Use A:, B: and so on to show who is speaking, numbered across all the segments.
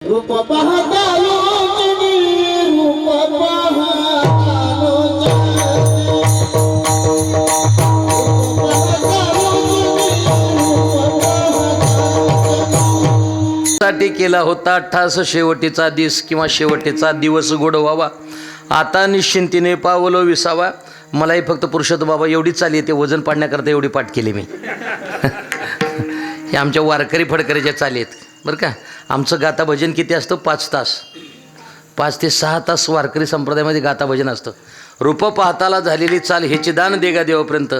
A: रूप पाहता लोचनी रूप पाहता
B: साठी केला होता ठास शेवटीचा दिस किंवा शेवटीचा दिवस गोड व्हावा. आता निश्चिंतीने पावलो विसावा. मलाही फक्त पुरुषोत्तम बाबा एवढीच चाली येते, वजन पाडण्याकरता एवढी पाठ केली मी. हे आमच्या वारकरी फडकरीच्या चाली आहेत बरं का. आमचं गाता भजन किती असतं? 5 तास, 5 ते 6 तास वारकरी संप्रदायामध्ये गाता भजन असतं. रूप पाहताला झालेली चाल ह्याची दान देगा देवापर्यंत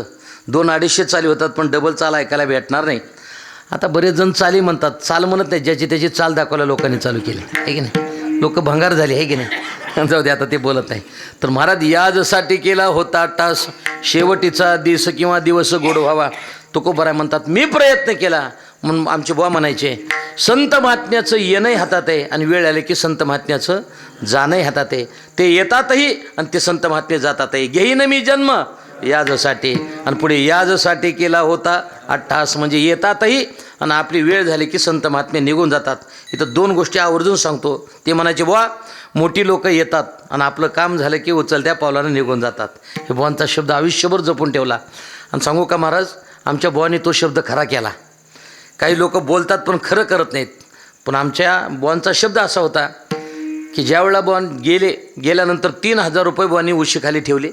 B: 200-250 चाली होतात, पण डबल चाल ऐकायला भेटणार नाही. आता बरेच जण चाली म्हणतात, चाल म्हणत नाही. ज्याची त्याची चाल दाखवायला लोकांनी चालू केली आहे की नाही. लोक भंगार झाले आहे की नाही. जाऊ दे, आता ते बोलत नाही. तर महाराज याजसाठी केला होता टास शेवटीचा दिस किंवा दिवस गोड व्हावा. तुकोबाराय म्हणतात मी प्रयत्न केला. म्हणून आमचे बुवा म्हणायचे संत महात्म्याचं येणंही हातात आहे आणि वेळ आले की संत महात्म्याचं जाणंही हातात आहे. ते येतातही आणि ते संत महात्म्य जातातही. घेईन मी जन्म याजसाठी आणि पुढे याजसाठी केला होता अट्टास, म्हणजे येतातही आणि आपली वेळ झाली की संत महात्म्य निघून जातात. इथं 2 गोष्टी आवर्जून सांगतो. ते म्हणायचे बुवा मोठी लोक येतात आणि आपलं काम झालं की उचलत्या पावलानं निघून जातात. हे बुवांचा शब्द आयुष्यभर जपून ठेवला. आणि सांगू का महाराज, आमच्या बुवांनी तो शब्द खरा केला. काही लोक बोलतात पण खरं करत नाहीत. पण आमच्या बुवांचा शब्द असा होता की ज्यावेळेला बुवा गेल्यानंतर 3000 रुपये बुवांनी उशीखाली ठेवले.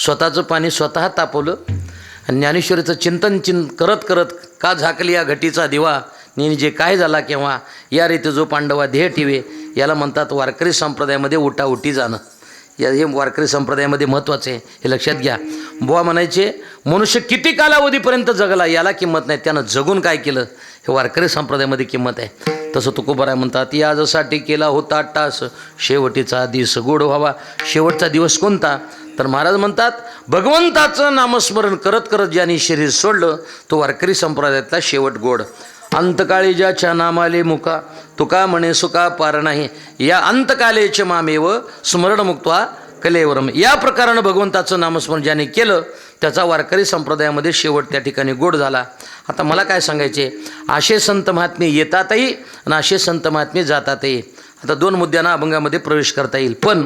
B: स्वतःचं पाणी स्वतः तापवलं आणि ज्ञानेश्वरीचं चिंतन करत करत का झाकली या घटीचा दिवा नेहमी जे काय झाला केव्हा या रीती जो पांडवा ध्येय ठेवे. याला म्हणतात वारकरी संप्रदायामध्ये उठाउठी जाणं. हे वारकरी संप्रदायामध्ये महत्त्वाचं आहे, हे लक्षात घ्या. बुवा म्हणायचे मनुष्य किती कालावधीपर्यंत जगला याला किंमत नाही, त्यानं जगून काय केलं हे वारकरी संप्रदायामध्ये किंमत आहे. तसं तुकोबाराय म्हणतात याजसाठी केला होता टास शेवटीचा दिवस गोड व्हावा. शेवटचा दिवस कोणता? तर महाराज म्हणतात भगवंताचं नामस्मरण करत करत ज्यांनी शरीर सोडलं तो वारकरी संप्रदायातला शेवट गोड. अंतकाळी ज्याच्या नामाले मुका तुका म्हणे सुका पार नाही. या अंतकालेचे मामेव स्मरण मुक्त्वा कलेवरम. या प्रकारानं भगवंताचं नामस्मरण ज्याने केलं त्याचा वारकरी संप्रदायामध्ये शेवट त्या ठिकाणी गोड झाला. आता मला काय सांगायचे, असे संत महात्मे येतातही आणि असे संत महात्मे जातातही. आता 2 मुद्द्यांना अभंगामध्ये प्रवेश करता येईल. पण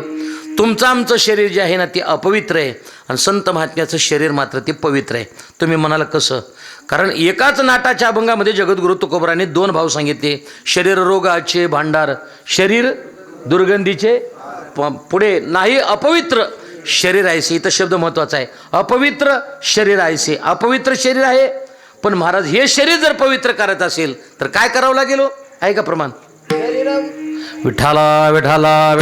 B: तुमचं आमचं शरीर जे आहे ना ते अपवित्र आहे आणि संत महात्म्याचं शरीर मात्र ते पवित्र आहे. तुम्ही म्हणाला कसं? कारण एकाच नाटाच्या अभंगामध्ये जगद्गुरु तुकोबाराने 2 भाव सांगितले. शरीर रोगाचे भांडार, शरीर दुर्गंधीचे पुढे नाही अपवित्र शरीर आहेसे. इथं शब्द महत्त्वाचा आहे. अपवित्र शरीर आहेसे. अपवित्र शरीर आहे. पण महाराज हे शरीर जर पवित्र करत असेल तर काय करावं लागेल? आहे का प्रमाण? विठाला विठाला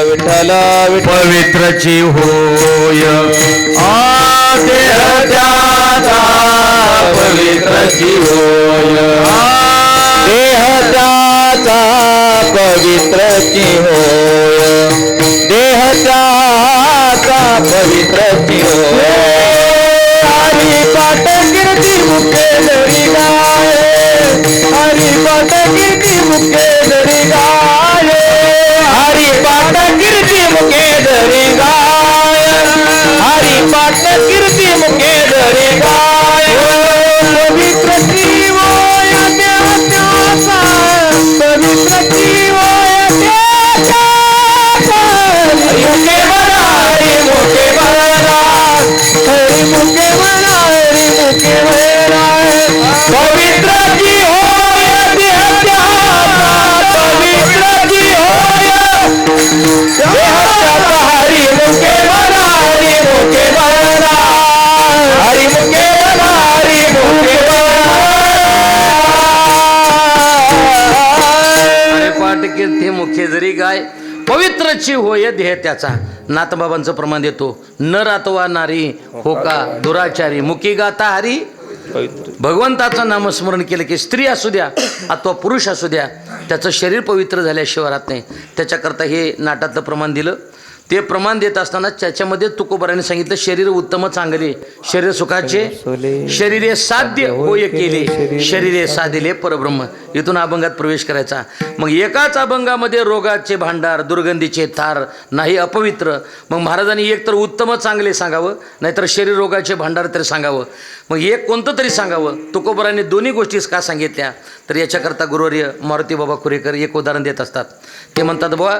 B: विठाला पवित्रची होय पवित्रची होय
C: देह त्याचा पवित्रची होय. देह त्याचा पवित्रची होय. हरी पाठ कीर्ती मुखे जरी गाय. हरी पाठ कीर्ती मुखे जरी गाय. हरी पाठ कीर्ती मुखे जरी गाय. हरी पाठ कीर्ती मुखे जरी गाय. पवित्र जीवोय त्याचा पवित्र जीवोय त्याचा. मुखे म्हणा हरी मुखे म्हणा हरी मुखे म्हणा हरी मुखे म्हणा. पवित्र जीवोय त्याचा पवित्र जीवोय त्याचा. हरी मुखे म्हणा हरी मुखे म्हणा हरी मुखे म्हणा हरी मुखे
B: पाठ कीर्ती मुखे जरी गाय पवित्रची होय देह त्याचा. नाथबाबांचं प्रमाण देतो. न रातवा नारी हो का दुराचारी मुखी गाता हरी. भगवंताचं नामस्मरण केलं की स्त्री असू द्या अथवा पुरुष असू द्या त्याचं शरीर पवित्र झाल्याशिवाय राहत नाही. त्याच्याकरता हे नाटातलं प्रमाण दिलं. ते प्रमाण देत असताना त्याच्यामध्ये तुकोबाराने सांगितलं शरीर उत्तम चांगले शरीर सुखाचे शरीरे साध्य होय केले शरीरे साधिले परब्रह्म. इथून अभंगात प्रवेश करायचा. मग एकाच अभंगामध्ये रोगाचे भांडार दुर्गंधीचे थार नाही अपवित्र. मग महाराजांनी एक तर उत्तम चांगले सांगावं नाहीतर शरीर रोगाचे भांडार तरी सांगावं. मग एक कोणतं तरी सांगावं. तुकोबरांनी दोन्ही गोष्टीच का सांगितल्या तर याच्याकरता गुरुवर्य मारुती बाबा कुरेकर एक उदाहरण देत असतात. ते म्हणतात बाबा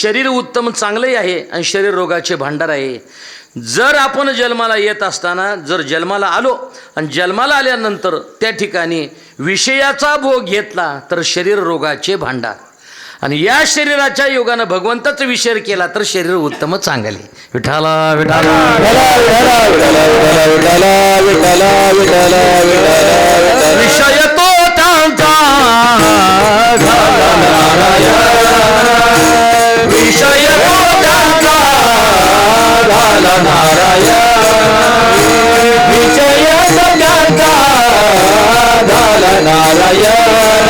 B: शरीर उत्तम चांगलंही आहे आणि शरीर रोगाचे भांडार आहे. जर आपण जन्माला येत असताना जर जन्माला आलो आणि जन्माला आल्यानंतर त्या ठिकाणी विषयाचा भोग घेतला तर शरीर रोगाचे भांडार आणि या शरीराच्या योगानं भगवंताचा विचार केला तर शरीर उत्तम चांगले. विठाला विठाला विषय तो त्यांचा विषय तो त्यांचा झाला नारायण विषय तो त्यांचा झाला नारायण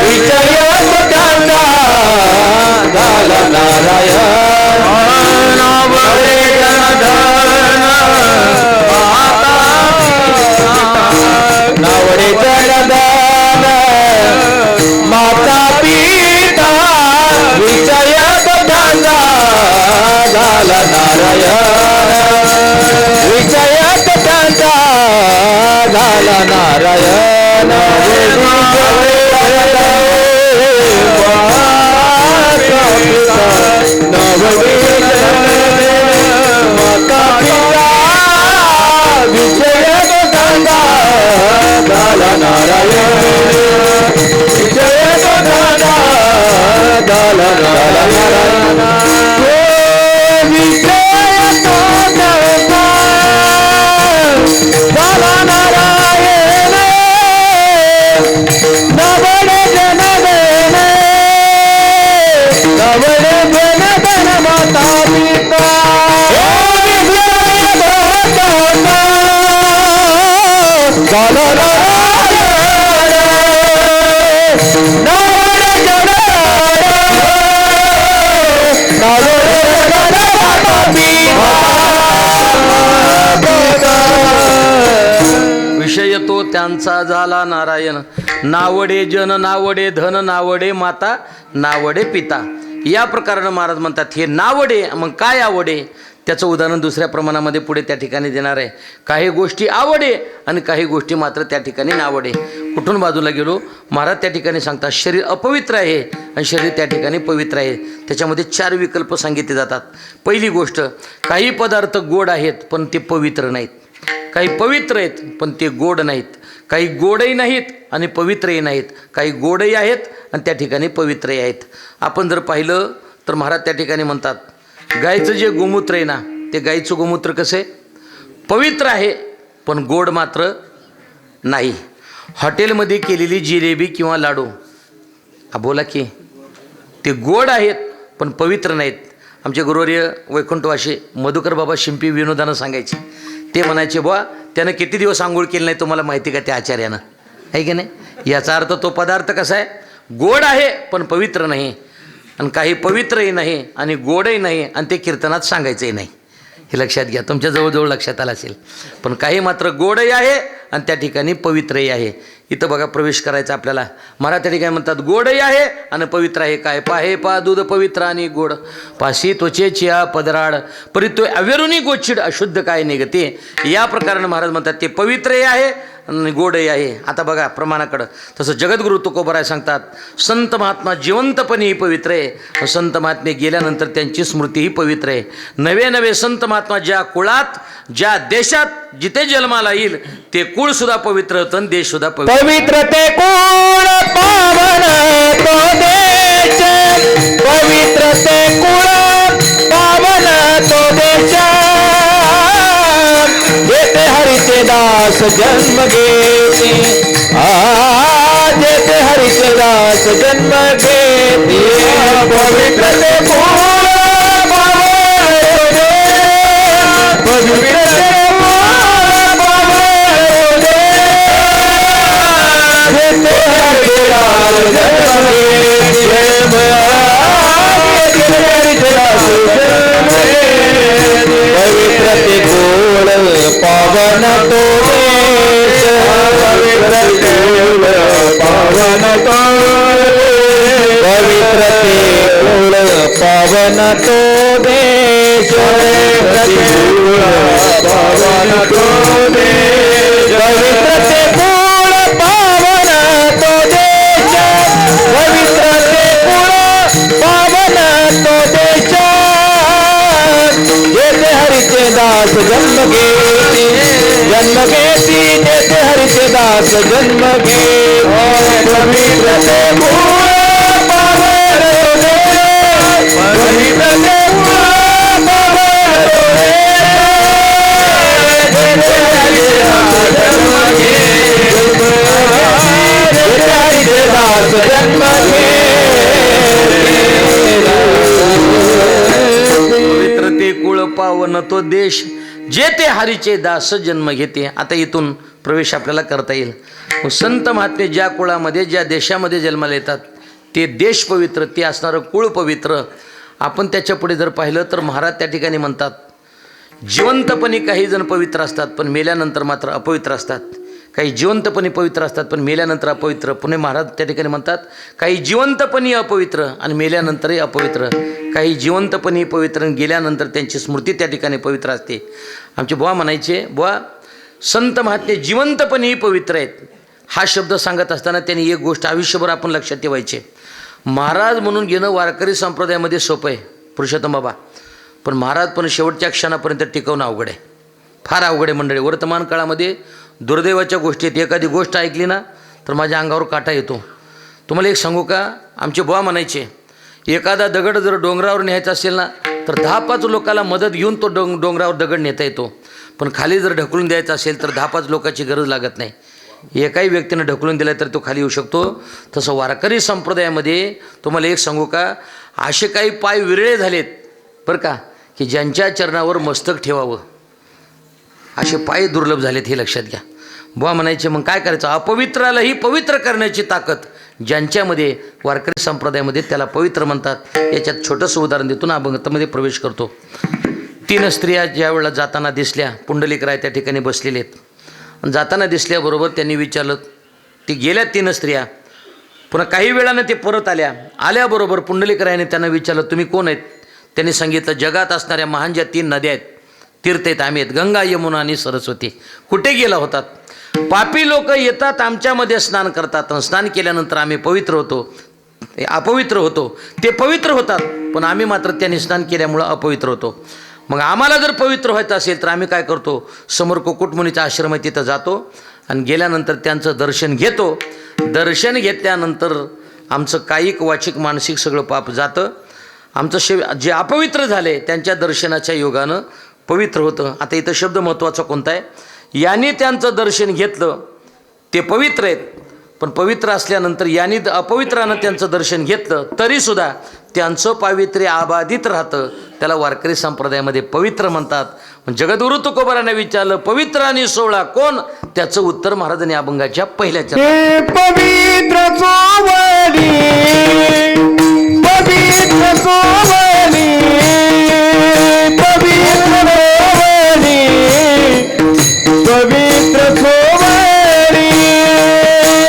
B: विषय तो त्यांचा झाला नारायण नावडे जनधन नावडे जनधन माता पिता विषय तो त्यांचा झाला नारायण विषय तो त्यांचा झाला नारायण माता पिता विषय तो त्यांचा झाला नारायण विषय तो त्यांचा झाला नारायण विषय तो त्यांचा झाला नारायण नवडे जनधन नवडे जनधन माता पिता झाला विषय तो त्यांचा झाला नारायण. नावडे जन नावडे धन नावडे माता नावडे पिता. या प्रकारानं महाराज म्हणतात हे नावडे मग काय आवडे त्याचं उदाहरण दुसऱ्या प्रमाणामध्ये पुढे त्या ठिकाणी देणार आहे. काही गोष्टी आवडे आणि काही गोष्टी मात्र त्या ठिकाणी नावडे. कुठून बाजूला गेलो महाराज त्या ठिकाणी सांगतात शरीर अपवित्र आहे आणि शरीर त्या ठिकाणी पवित्र आहे. त्याच्यामध्ये 4 विकल्प सांगितले जातात. पहिली गोष्ट काही पदार्थ गोड आहेत पण ते पवित्र नाहीत. काही पवित्र आहेत पण ते गोड नाहीत. काही गोडही नाहीत आणि पवित्रही नाहीत. काही गोडही आहेत आणि त्या ठिकाणी पवित्रही आहेत. आपण जर पाहिलं तर महाराज त्या ठिकाणी म्हणतात गायचं जे गोमूत्र आहे ना ते गायचं गोमूत्र कसं आहे पवित्र आहे पण गोड मात्र नाही. हॉटेलमध्ये केलेली जिलेबी किंवा लाडू बोला की ते गोड आहेत पण पवित्र नाहीत. आमचे गुरुवर्य वैकुंठवासी मधुकर बाबा शिंपी विनोदानं सांगायचे. ते म्हणायचे बुवा त्यानं किती दिवस आंघोळ केली नाही तुम्हाला माहिती का त्या आचार्यानं आहे की नाही. याचा अर्थ तो पदार्थ कसा आहे गोड आहे पण पवित्र नाही आणि काही पवित्रही नाही आणि गोडही नाही आणि ते कीर्तनात सांगायचंही नाही. हे लक्षात घ्या तुमच्या जवळजवळ लक्षात आलं असेल. पण काही मात्र गोडही आहे आणि त्या ठिकाणी पवित्रही आहे. इथं बघा प्रवेश करायचा आपल्याला. महाराज त्या ठिकाणी म्हणतात गोडही आहे आणि पवित्र आहे. काय पाहे पा दूध पवित्र आणि गोड पाशी त्वचेची पदराड परी तो अव्यरुनी गोचिड अशुद्ध काय निघते. या प्रकारानं महाराज म्हणतात ते पवित्रही आहे आणि गोडही आहे. आता बघा प्रमाणाकडं तसं जगद्गुरु तुकोबराय सांगतात संत महात्मा जिवंतपणेही पवित्र आहे. संत महात्मे गेल्यानंतर त्यांची स्मृतीही पवित्र आहे. नवे नवे संत महात्मा ज्या कुळात ज्या देशात जिथे जन्माला येईल ते कुळ सुद्धा पवित्र होतं आणि देश सुद्धा
C: पवित्र ते कुळ पावन तो देश पवित्र ते कुळ पावन तो देश जेते हरीचे दास जन्म घेते जेते हरीचे दास जन्म घेते पवित्र ते कुळ पावन पवित्र ते पवित्र ते कुळ पावन तो देश पवित्र ते कुळ पावन तो पवित्र ते कुळ पावन तो देश पावन तो देश पवित्र ते कुळ पावन तो देश पवित्र ते कुळ पावन तो देश जेथे हरीचे दास जन्म घेती जेथे हरीचे दास जन्म घे पवित्र ते कुळ पावन तो देश पवित्र ते कुळ पावन तो देश जेथे हरीचे दास जन्म घे
B: पवित्र ते कुळ पावन तो देश जेथे हरीचे दास जन्म घेते. आता इथून प्रवेश आपल्याला करता येईल. संत महात्मे ज्या कुळामध्ये ज्या देशामध्ये जन्माला येतात ते देश पवित्र, ते असणारं कुळ पवित्र. आपण त्याच्या पुढे जर पाहिलं तर महाराज त्या ठिकाणी म्हणतात जिवंतपणी काही जण पवित्र असतात पण मेल्यानंतर मात्र अपवित्र असतात. काही जिवंतपणी पवित्र असतात पण मेल्यानंतर अपवित्र. पुणे महाराज त्या ठिकाणी म्हणतात काही जिवंतपणी अपवित्र आणि मेल्यानंतरही अपवित्र. काही जिवंतपणी पवित्र आणि गेल्यानंतर त्यांची स्मृती त्या ठिकाणी पवित्र असते. आमचे बुवा म्हणायचे, बुवा संत महात्मे जिवंतपणेही पवित्र आहेत. हा शब्द सांगत असताना त्यांनी एक गोष्ट आयुष्यभर आपण लक्षात ठेवायचे. महाराज म्हणून घेणं वारकरी संप्रदायामध्ये सोपं आहे पुरुषोत्तम बाबा, पण महाराज पण शेवटच्या क्षणापर्यंत टिकवणं अवघड आहे, फार अवघड आहे मंडळी. वर्तमान काळामध्ये दुर्दैवाच्या गोष्टीत एखादी गोष्ट ऐकली ना तर माझ्या अंगावर काटा येतो. तुम्हाला एक सांगू का, आमचे बुवा म्हणायचे एखादा दगड जर डोंगरावर न्यायचा असेल ना तर 10-5 लोकाला मदत घेऊन तो डोंगरावर दगड नेता येतो, पण खाली जर ढकलून द्यायचा असेल तर 10-5 लोकांची गरज लागत नाही. एकाही व्यक्तीनं ढकलून दिला तर तो खाली येऊ शकतो. तसं वारकरी संप्रदायामध्ये तुम्हाला एक सांगू का, असे काही पाय विरळे झालेत बरं का की ज्यांच्या चरणावर मस्तक ठेवावं असे पाय दुर्लभ झालेत, हे लक्षात घ्या. बुवा म्हणायचे मग काय करायचं, अपवित्रालाही पवित्र करण्याची ताकद ज्यांच्यामध्ये वारकरी संप्रदायामध्ये त्याला पवित्र म्हणतात. याच्यात छोटंसं उदाहरण देतो ना, अभंगामध्ये प्रवेश करतो. 3 स्त्रिया ज्या वेळेला जाताना दिसल्या, पुंडलिकराय त्या ठिकाणी बसलेले आहेत. जाताना दिसल्याबरोबर त्यांनी विचारलं, ती गेल्या 3 स्त्रिया, पुन्हा काही वेळानं ते परत आल्याबरोबर पुंडलिकरायाने त्यांना विचारलं तुम्ही कोण आहेत. त्यांनी सांगितलं जगात असणाऱ्या महान ज्या 3 नद्या आहेत, तीर्थ आहेत, आम्ही आहेत, गंगा यमुना आणि सरस्वती. कुठे गेला होतात, पापी लोक येतात आमच्यामध्ये स्नान करतात, स्नान केल्यानंतर आम्ही पवित्र होतो, अपवित्र होतो. ते पवित्र होतात पण आम्ही मात्र त्यांनी स्नान केल्यामुळं अपवित्र होतो. मग आम्हाला जर पवित्र व्हायचं असेल तर आम्ही काय करतो, समोर कुकुटमुनीचा आश्रम आहे तिथं जातो आणि गेल्यानंतर त्यांचं दर्शन घेतो. दर्शन घेतल्यानंतर आमचं कायिक वाचिक मानसिक सगळं पाप जातं. आमचं जे अपवित्र झाले त्यांच्या दर्शनाच्या योगानं पवित्र होतं. आता इथं शब्द महत्त्वाचा कोणता आहे, यांनी त्यांचं दर्शन घेतलं ते पवित्र आहेत, पण पवित्र असल्यानंतर यांनी अपवित्रानं त्यांचं दर्शन घेतलं तरीसुद्धा त्यांचं पावित्र्य अबाधित राहतं. त्याला वारकरी संप्रदायामध्ये पवित्र म्हणतात. जगद्गुरु तुकोबाराने विचारलं पवित्र आणि सोहळा कोण, त्याचं उत्तर महाराजांनी अभंगाच्या पहिल्याच्या
C: पवित्र सोवली पवित्र सोवली पवित्र सोवली पवित्र सोवली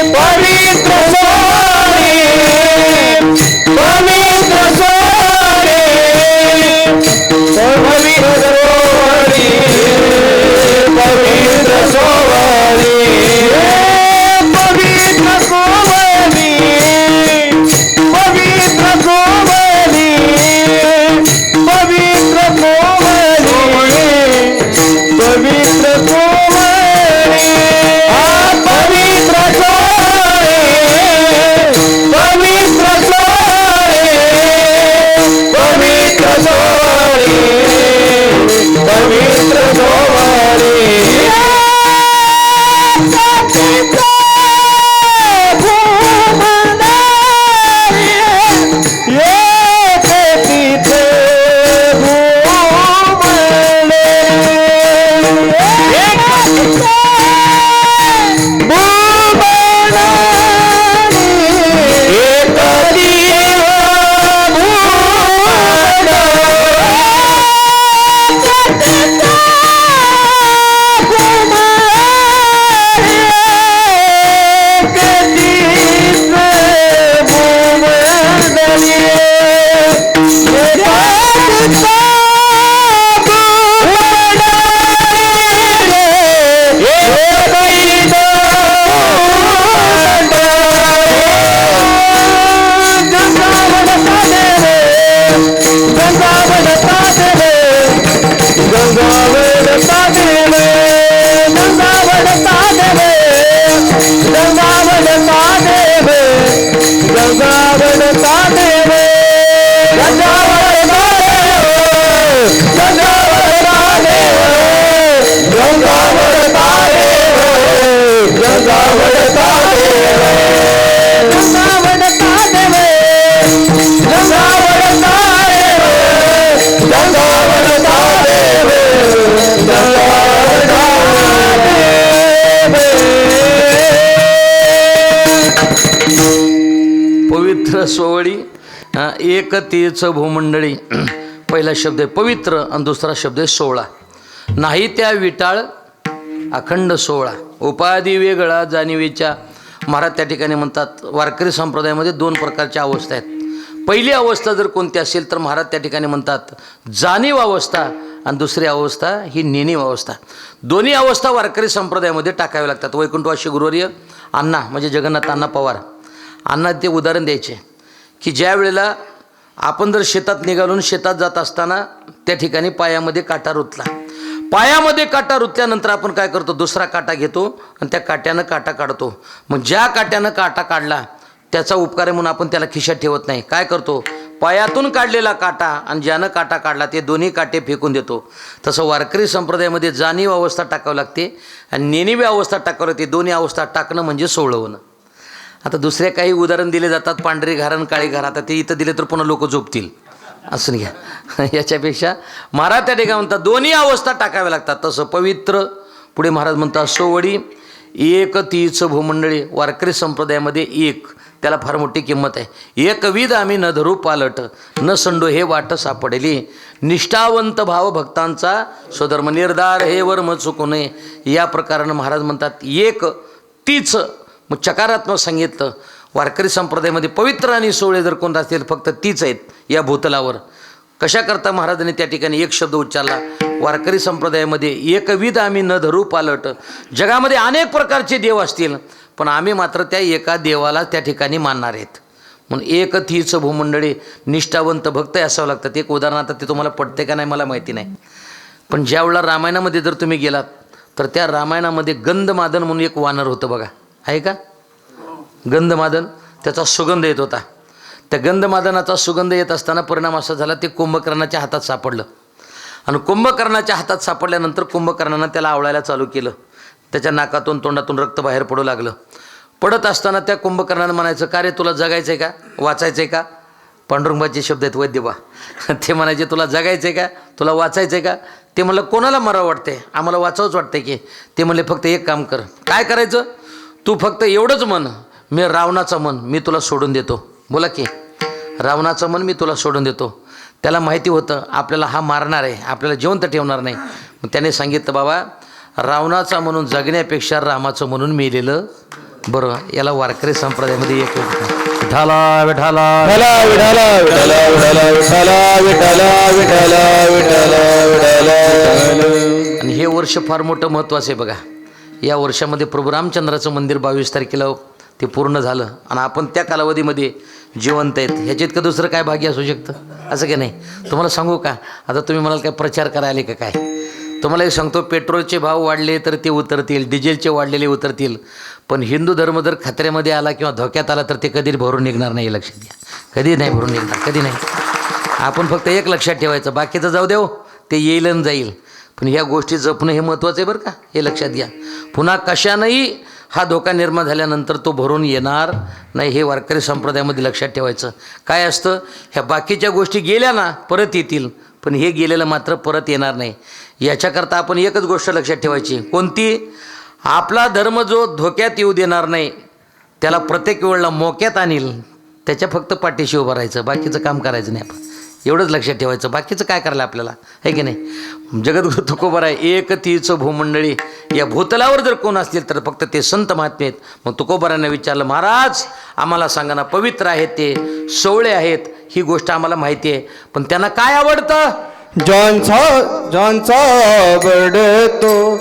C: पवित्र सोवली पवित्र सोवली पवित्र सोवली पवित्र सोवली पवित्र सोवली
B: पवित्र सोवळी एक तीच भूमंडळी. पहिला शब्द आहे पवित्र आणि दुसरा शब्द आहे सोहळा. नाही त्या विटाळ अखंड सोहळा. उपाधी वेगळा जाणीवेच्या. महाराज त्या ठिकाणी म्हणतात वारकरी संप्रदायामध्ये 2 प्रकारच्या अवस्था आहेत. पहिली अवस्था जर कोणती असेल तर महाराज त्या ठिकाणी म्हणतात जाणीव अवस्था आणि दुसरी अवस्था ही नेणीव अवस्था. दोन्ही अवस्था वारकरी संप्रदायामध्ये टाकाव्या लागतात. वैकुंठवासी गुरुवर्य अण्णा म्हणजे जगन्नाथ अण्णा पवार अण्णा ते उदाहरण द्यायचे की ज्या वेळेला आपण जर शेतात निघालून शेतात जात असताना त्या ठिकाणी पायामध्ये काटा रुतला. पायामध्ये काटा रुतल्यानंतर आपण काय करतो, दुसरा काटा घेतो आणि त्या काट्यानं काटा काढतो. मग ज्या काट्यानं काटा काढला त्याचा उपकार आहे म्हणून आपण त्याला खिशात ठेवत नाही. काय करतो, पायातून काढलेला काटा आणि ज्यानं काटा काढला ते दोन्ही काटे फेकून देतो. तसं वारकरी संप्रदायामध्ये जाणीव अवस्था टाकावी लागते आणि नेणीव अवस्था टाकावी लागते. दोन्ही अवस्था टाकणं म्हणजे सोळवणं. आता दुसऱ्या काही उदाहरण दिले जातात, पांढरी घारण काळी घार. आता ते इथं दिले तर पुन्हा लोक झोपतील असं घ्या. याच्यापेक्षा महाराज त्या ठिकाणी म्हणतात दोन्ही अवस्था टाकाव्या लागतात. तसं पवित्र पुढे महाराज म्हणतात सोवळी एक तीच भूमंडळी. वारकरी संप्रदायामध्ये एक त्याला फार मोठी किंमत आहे. एकविध आम्ही न धरू पालट न संडो हे वाट सापडली. निष्ठावंत भाव भक्तांचा स्वधर्म निर्धार हे वर्म चुकू नये. या प्रकारानं महाराज म्हणतात एक तीच. मग चकारात्मक सांगितलं वारकरी संप्रदायामध्ये पवित्र आणि सोहळे जर कोण असतील फक्त तीच आहेत या भूतलावर. कशा करता महाराजांनी त्या ठिकाणी एक शब्द उच्चारला. वारकरी संप्रदायामध्ये एकविध आम्ही न धरू पालट. जगामध्ये अनेक प्रकारचे देव असतील पण आम्ही मात्र त्या एका देवाला त्या ठिकाणी मानणार आहेत. म्हणून एक तीच भूमंडळी निष्ठावंत भक्त असावं लागतात. एक उदाहरण आता ते तुम्हाला पटते का नाही मला माहिती नाही, पण ज्यावेळेला रामायणामध्ये जर तुम्ही गेलात तर त्या रामायणामध्ये गंधमादन म्हणून एक वानर होतं बघा, आहे का? गंधमादन, त्याचा सुगंध येत होता. त्या गंधमादनाचा सुगंध येत असताना परिणाम असा झाला ते कुंभकर्णाच्या हातात सापडलं. आणि कुंभकर्णाच्या हातात सापडल्यानंतर कुंभकर्णानं त्याला आवळायला चालू केलं. त्याच्या नाकातून तोंडातून रक्त बाहेर पडू लागलं. पडत असताना त्या कुंभकर्णानं म्हणायचं का रे तुला जगायचं आहे का, वाचायचं आहे का? पांडुरंगाचे शब्द आहेत वैद्यबा. ते म्हणायचे तुला जगायचं आहे का, तुला वाचायचं आहे का? ते म्हणलं कोणाला मरावं वाटते, आम्हाला वाचावंच वाटते की. ते म्हणले फक्त एक काम कर, काय करायचं, तू फक्त एवढंच म्हण मी रावणाचं मन मी तुला सोडून देतो. बोला की रावणाचं मन मी तुला सोडून देतो. त्याला माहिती होतं आपल्याला हा मारणार आहे, आपल्याला जिवंत ठेवणार नाही. मग त्याने सांगितलं बाबा रावणाचा म्हणून जगण्यापेक्षा रामाचं म्हणून मेलेलं बरं. याला वारकरी संप्रदायामध्ये एक विठाला विठाला विठाला विठाला विठाला विठाला विठाला विठाला विठाला. आणि हे वर्ष फार मोठं महत्त्वाचं आहे बघा. या वर्षामध्ये प्रभू रामचंद्राचं मंदिर 22 तारखेला ते पूर्ण झालं आणि आपण त्या कालावधीमध्ये जिवंत आहेत. ह्याच्यात का दुसरं काय भाग्य असू शकतं असं काय नाही. तुम्हाला सांगू का, आता तुम्ही म्हणाल काय प्रचार करायला का काय, तुम्हाला एक सांगतो पेट्रोलचे भाव वाढले तर ते उतरतील, डिझेलचे वाढलेले उतरतील, पण हिंदू धर्म जर खतऱ्यामध्ये आला किंवा धोक्यात आला तर ते कधी भरून निघणार नाही. लक्षात घ्या, कधी नाही भरून निघणार, कधी नाही. आपण फक्त एक लक्षात ठेवायचं, बाकीचं जाऊ देऊ ते येईल आणि जाईल, पण ह्या गोष्टी जपणं हे महत्त्वाचं आहे बरं का, हे लक्षात घ्या. पुन्हा कशानंही हा धोका निर्माण झाल्यानंतर तो भरून येणार नाही, हे वारकरी संप्रदायामध्ये लक्षात ठेवायचं. काय असतं, ह्या बाकीच्या गोष्टी गेल्या ना परत येतील, पण हे गेलेलं मात्र परत येणार नाही. याच्याकरता आपण एकच गोष्ट लक्षात ठेवायची, कोणती, आपला धर्म जो धोक्यात येऊ देणार नाही त्याला प्रत्येक वेळेला मोक्यात आणील त्याच्या फक्त पाठीशी उभं राहायचं, बाकीचं काम करायचं नाही. आपण एवढंच लक्षात ठेवायचं, बाकीचं काय करायला आपल्याला, आहे की नाही. जगद्गुरु तुकोबा आहे एक तीच भूमंडळी. या भूतलावर जर कोण असतील तर फक्त ते संत महात्मे आहेत. मग तुकोबारांना विचारलं महाराज आम्हाला सांगा ना, पवित्र आहेत ते सोवळे आहेत ही गोष्ट आम्हाला माहिती आहे, पण त्यांना काय आवडतं,
C: ज्यांचा आवडतो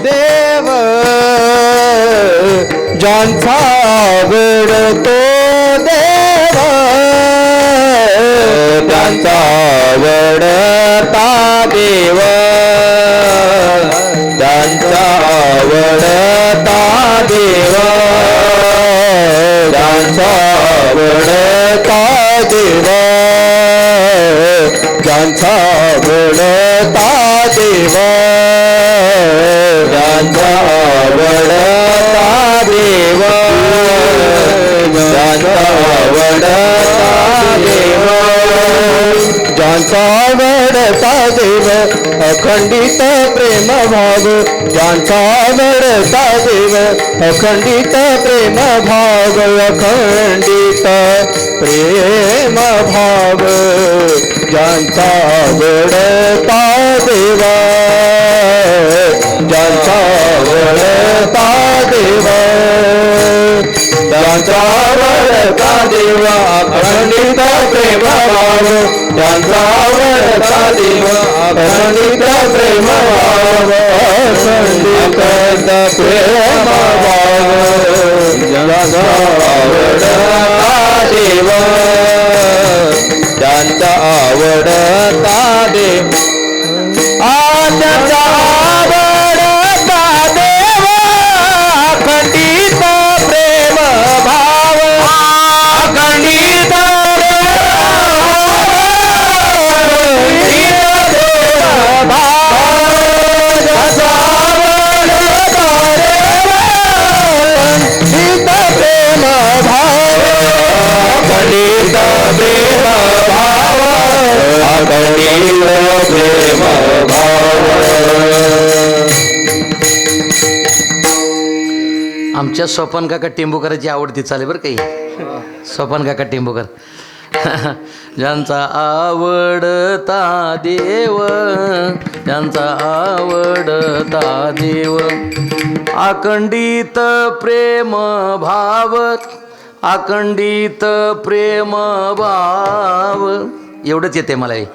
C: देव, ज्यांचा आवडतो देव, ज्यांचा आवडता देव, ज्यांचा आवडता देव, ज्यांचा आवडता देव, ज्यांचा आवडता देव, ज्यांचा आवडता देव, ज्यांचा आवडता देव, ज्यांचा आवडता देव, देव अखंडित प्रेम भाव ज्यांचा आवडता देव अखंडित प्रेम भाव अखंडित प्रेम भाव ज्यांचा आवडता देवा ज्यांचा आवडता देवा ज्यांचा आवडता देवा अखंडित प्रेम भाव ज्यांचा आवडता देवा अखंडित प्रेम भाव अखंडित प्रेम भाव ज्यांचा आवडता देवा ज्यांचा आवडता देव ज्यांचा आवडता देवा अखंडित प्रेम भाव अखंडित
B: आमच्या सोपान काका टेंबूकराची आवडती चालेल बरं काही सोपान काका टेंबूकर ज्यांचा आवडता देव ज्यांचा आवडता देव अखंडित प्रेम भाव अखंडित प्रेम भाव एवढंच येते मला याला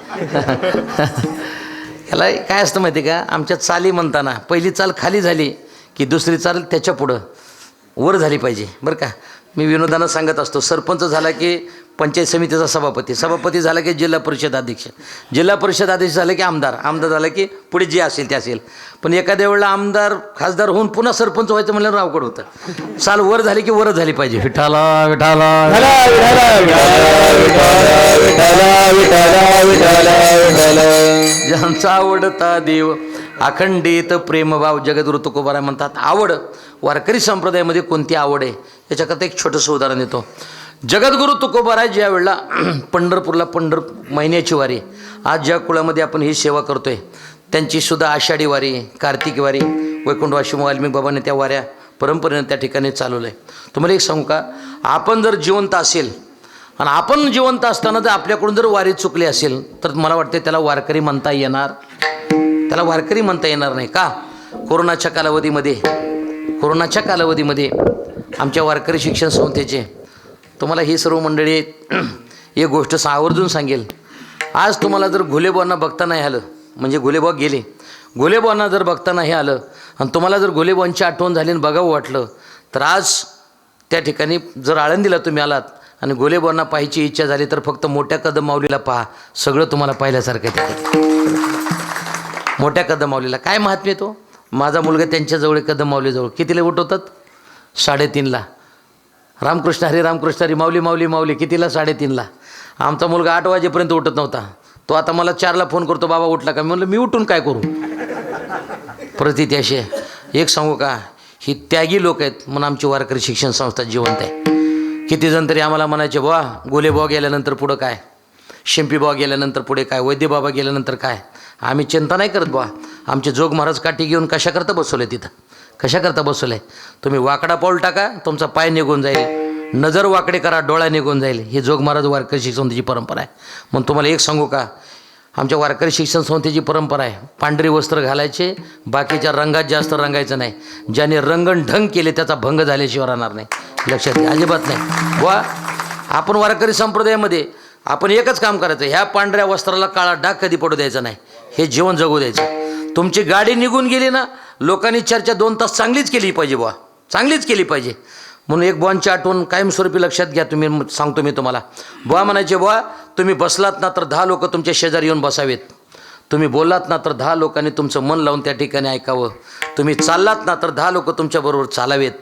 B: काय असतं माहिती का आमच्या चाली म्हणताना पहिली चाल खाली झाली की दुसरी चाल त्याच्या पुढं वर झाली पाहिजे बरं का. मी विनोदानं सांगत असतो सरपंच झाला की पंचायत समितीचा सभापती सभापती झाला की जिल्हा परिषद अध्यक्ष जिल्हा परिषद अध्यक्ष झालं की आमदार आमदार झाला की पुढे जे असेल ते असेल. पण एखाद्या वेळेला आमदार खासदार होऊन पुन्हा सरपंच व्हायचं म्हणल्यावर अवघड होतं. चाल वर झाली की वरच झाली पाहिजे. विठाला विठाला ज्यांचा आवडता देव अखंडित प्रेमभाव जगद्गुरु तुकोबाराय म्हणतात. आवड वारकरी संप्रदायामध्ये कोणती आवड आहे याच्याकरता एक छोटंसं उदाहरण देतो. जगद्गुरु तुकोबाराय ज्या वेळेला पंढरपूरला महिन्याची वारी आज ज्या कुळामध्ये आपण ही सेवा करतोय त्यांची सुद्धा आषाढी वारी कार्तिकी वारी वैकुंठवासी वाल्मिक बाबांनी त्या वाऱ्या परंपरेनं त्या ठिकाणी चालवलं आहे. तुम्हाला एक सांगू का आपण जर जिवंत असेल आणि आपण जिवंत असताना जर आपल्याकडून जर वारी चुकली असेल तर मला वाटते त्याला वारकरी म्हणता येणार नाही का. कोरोनाच्या कालावधीमध्ये आमच्या वारकरी शिक्षण संस्थेचे तुम्हाला ही सर्व मंडळी एक गोष्ट आवर्जून सांगेल. आज तुम्हाला जर घुलेबुवांना बघता नाही आलं म्हणजे घुलेबुवा गेले घुलेबुवांना जर बघता नाही आलं आणि तुम्हाला जर घुलेबुवांची आठवण झाली आणि बघावं वाटलं तर आज त्या ठिकाणी जर आळंदीला तुम्ही आलात आणि घुलेबुवांना पाहायची इच्छा झाली तर फक्त मोठ्या कदम माऊलीला पहा. सगळं तुम्हाला पाहिल्यासारखं आहे. मोठ्या कदम माऊलीला काय महात्म्य येतो. माझा मुलगा त्यांच्याजवळ कदम माऊलीजवळ कितीला उठवतात 3:30ला. रामकृष्ण हरी माऊली माऊली माऊली कितीला 3:30ला. आमचा मुलगा 8 वाजेपर्यंत उठत नव्हता. तो आता मला 4ला फोन करतो बाबा उठला का. मी म्हणलं मी उठून काय करू. परिस्थिती अशी आहे. एक सांगू का ही त्यागी लोक आहेत म्हणून आमची वारकरी शिक्षण संस्था जिवंत आहे. किती जण तरी आम्हाला म्हणायचे बुवा गोलेबुवा गेल्यानंतर पुढं काय शिंपीबाबा गेल्यानंतर पुढे काय वैद्यबाबा गेल्यानंतर काय. आम्ही चिंता नाही करत बुवा. आमचे जोग महाराज काठी घेऊन कशाकरता बसवले तिथं कशाकरता बसवलं आहे. तुम्ही वाकडा पाऊल टाका तुमचा पाय निघून जाईल नजर वाकडे करा डोळा निघून जाईल. ही जोग महाराज वारकरी शिक्षण संस्थेची परंपरा आहे. म्हणून तुम्हाला एक सांगू का आमच्या वारकरी शिक्षण संस्थेची परंपरा आहे. पांढरी वस्त्र घालायचे बाकीच्या रंगात जास्त रंगायचं नाही. ज्याने रंगण ढंग केले त्याचा भंग झाल्याशिवाय राहणार नाही. लक्षात घ्या अजिबात नाही बुवा. आपण वारकरी संप्रदायामध्ये आपण एकच काम करायचं ह्या पांढऱ्या वस्त्राला काळा डाग कधी पडू द्यायचा नाही. हे जीवन जगू द्यायचं. तुमची गाडी निघून गेली ना लोकांनी चर्चा 2 तास चांगलीच केली पाहिजे बुवा चांगलीच केली पाहिजे. म्हणून एक बुवांची आठवण कायमस्वरूपी लक्षात घ्या. तुम्ही सांगतो मी तुम्हाला बुवा म्हणायचे बुवा तुम्ही बसलात ना तर 10 लोक तुमच्या शेजारी येऊन बसावेत. तुम्ही बोललात ना तर 10 लोकांनी तुमचं मन लावून त्या ठिकाणी ऐकावं. तुम्ही चाललात ना तर 10 लोक तुमच्याबरोबर चालावेत.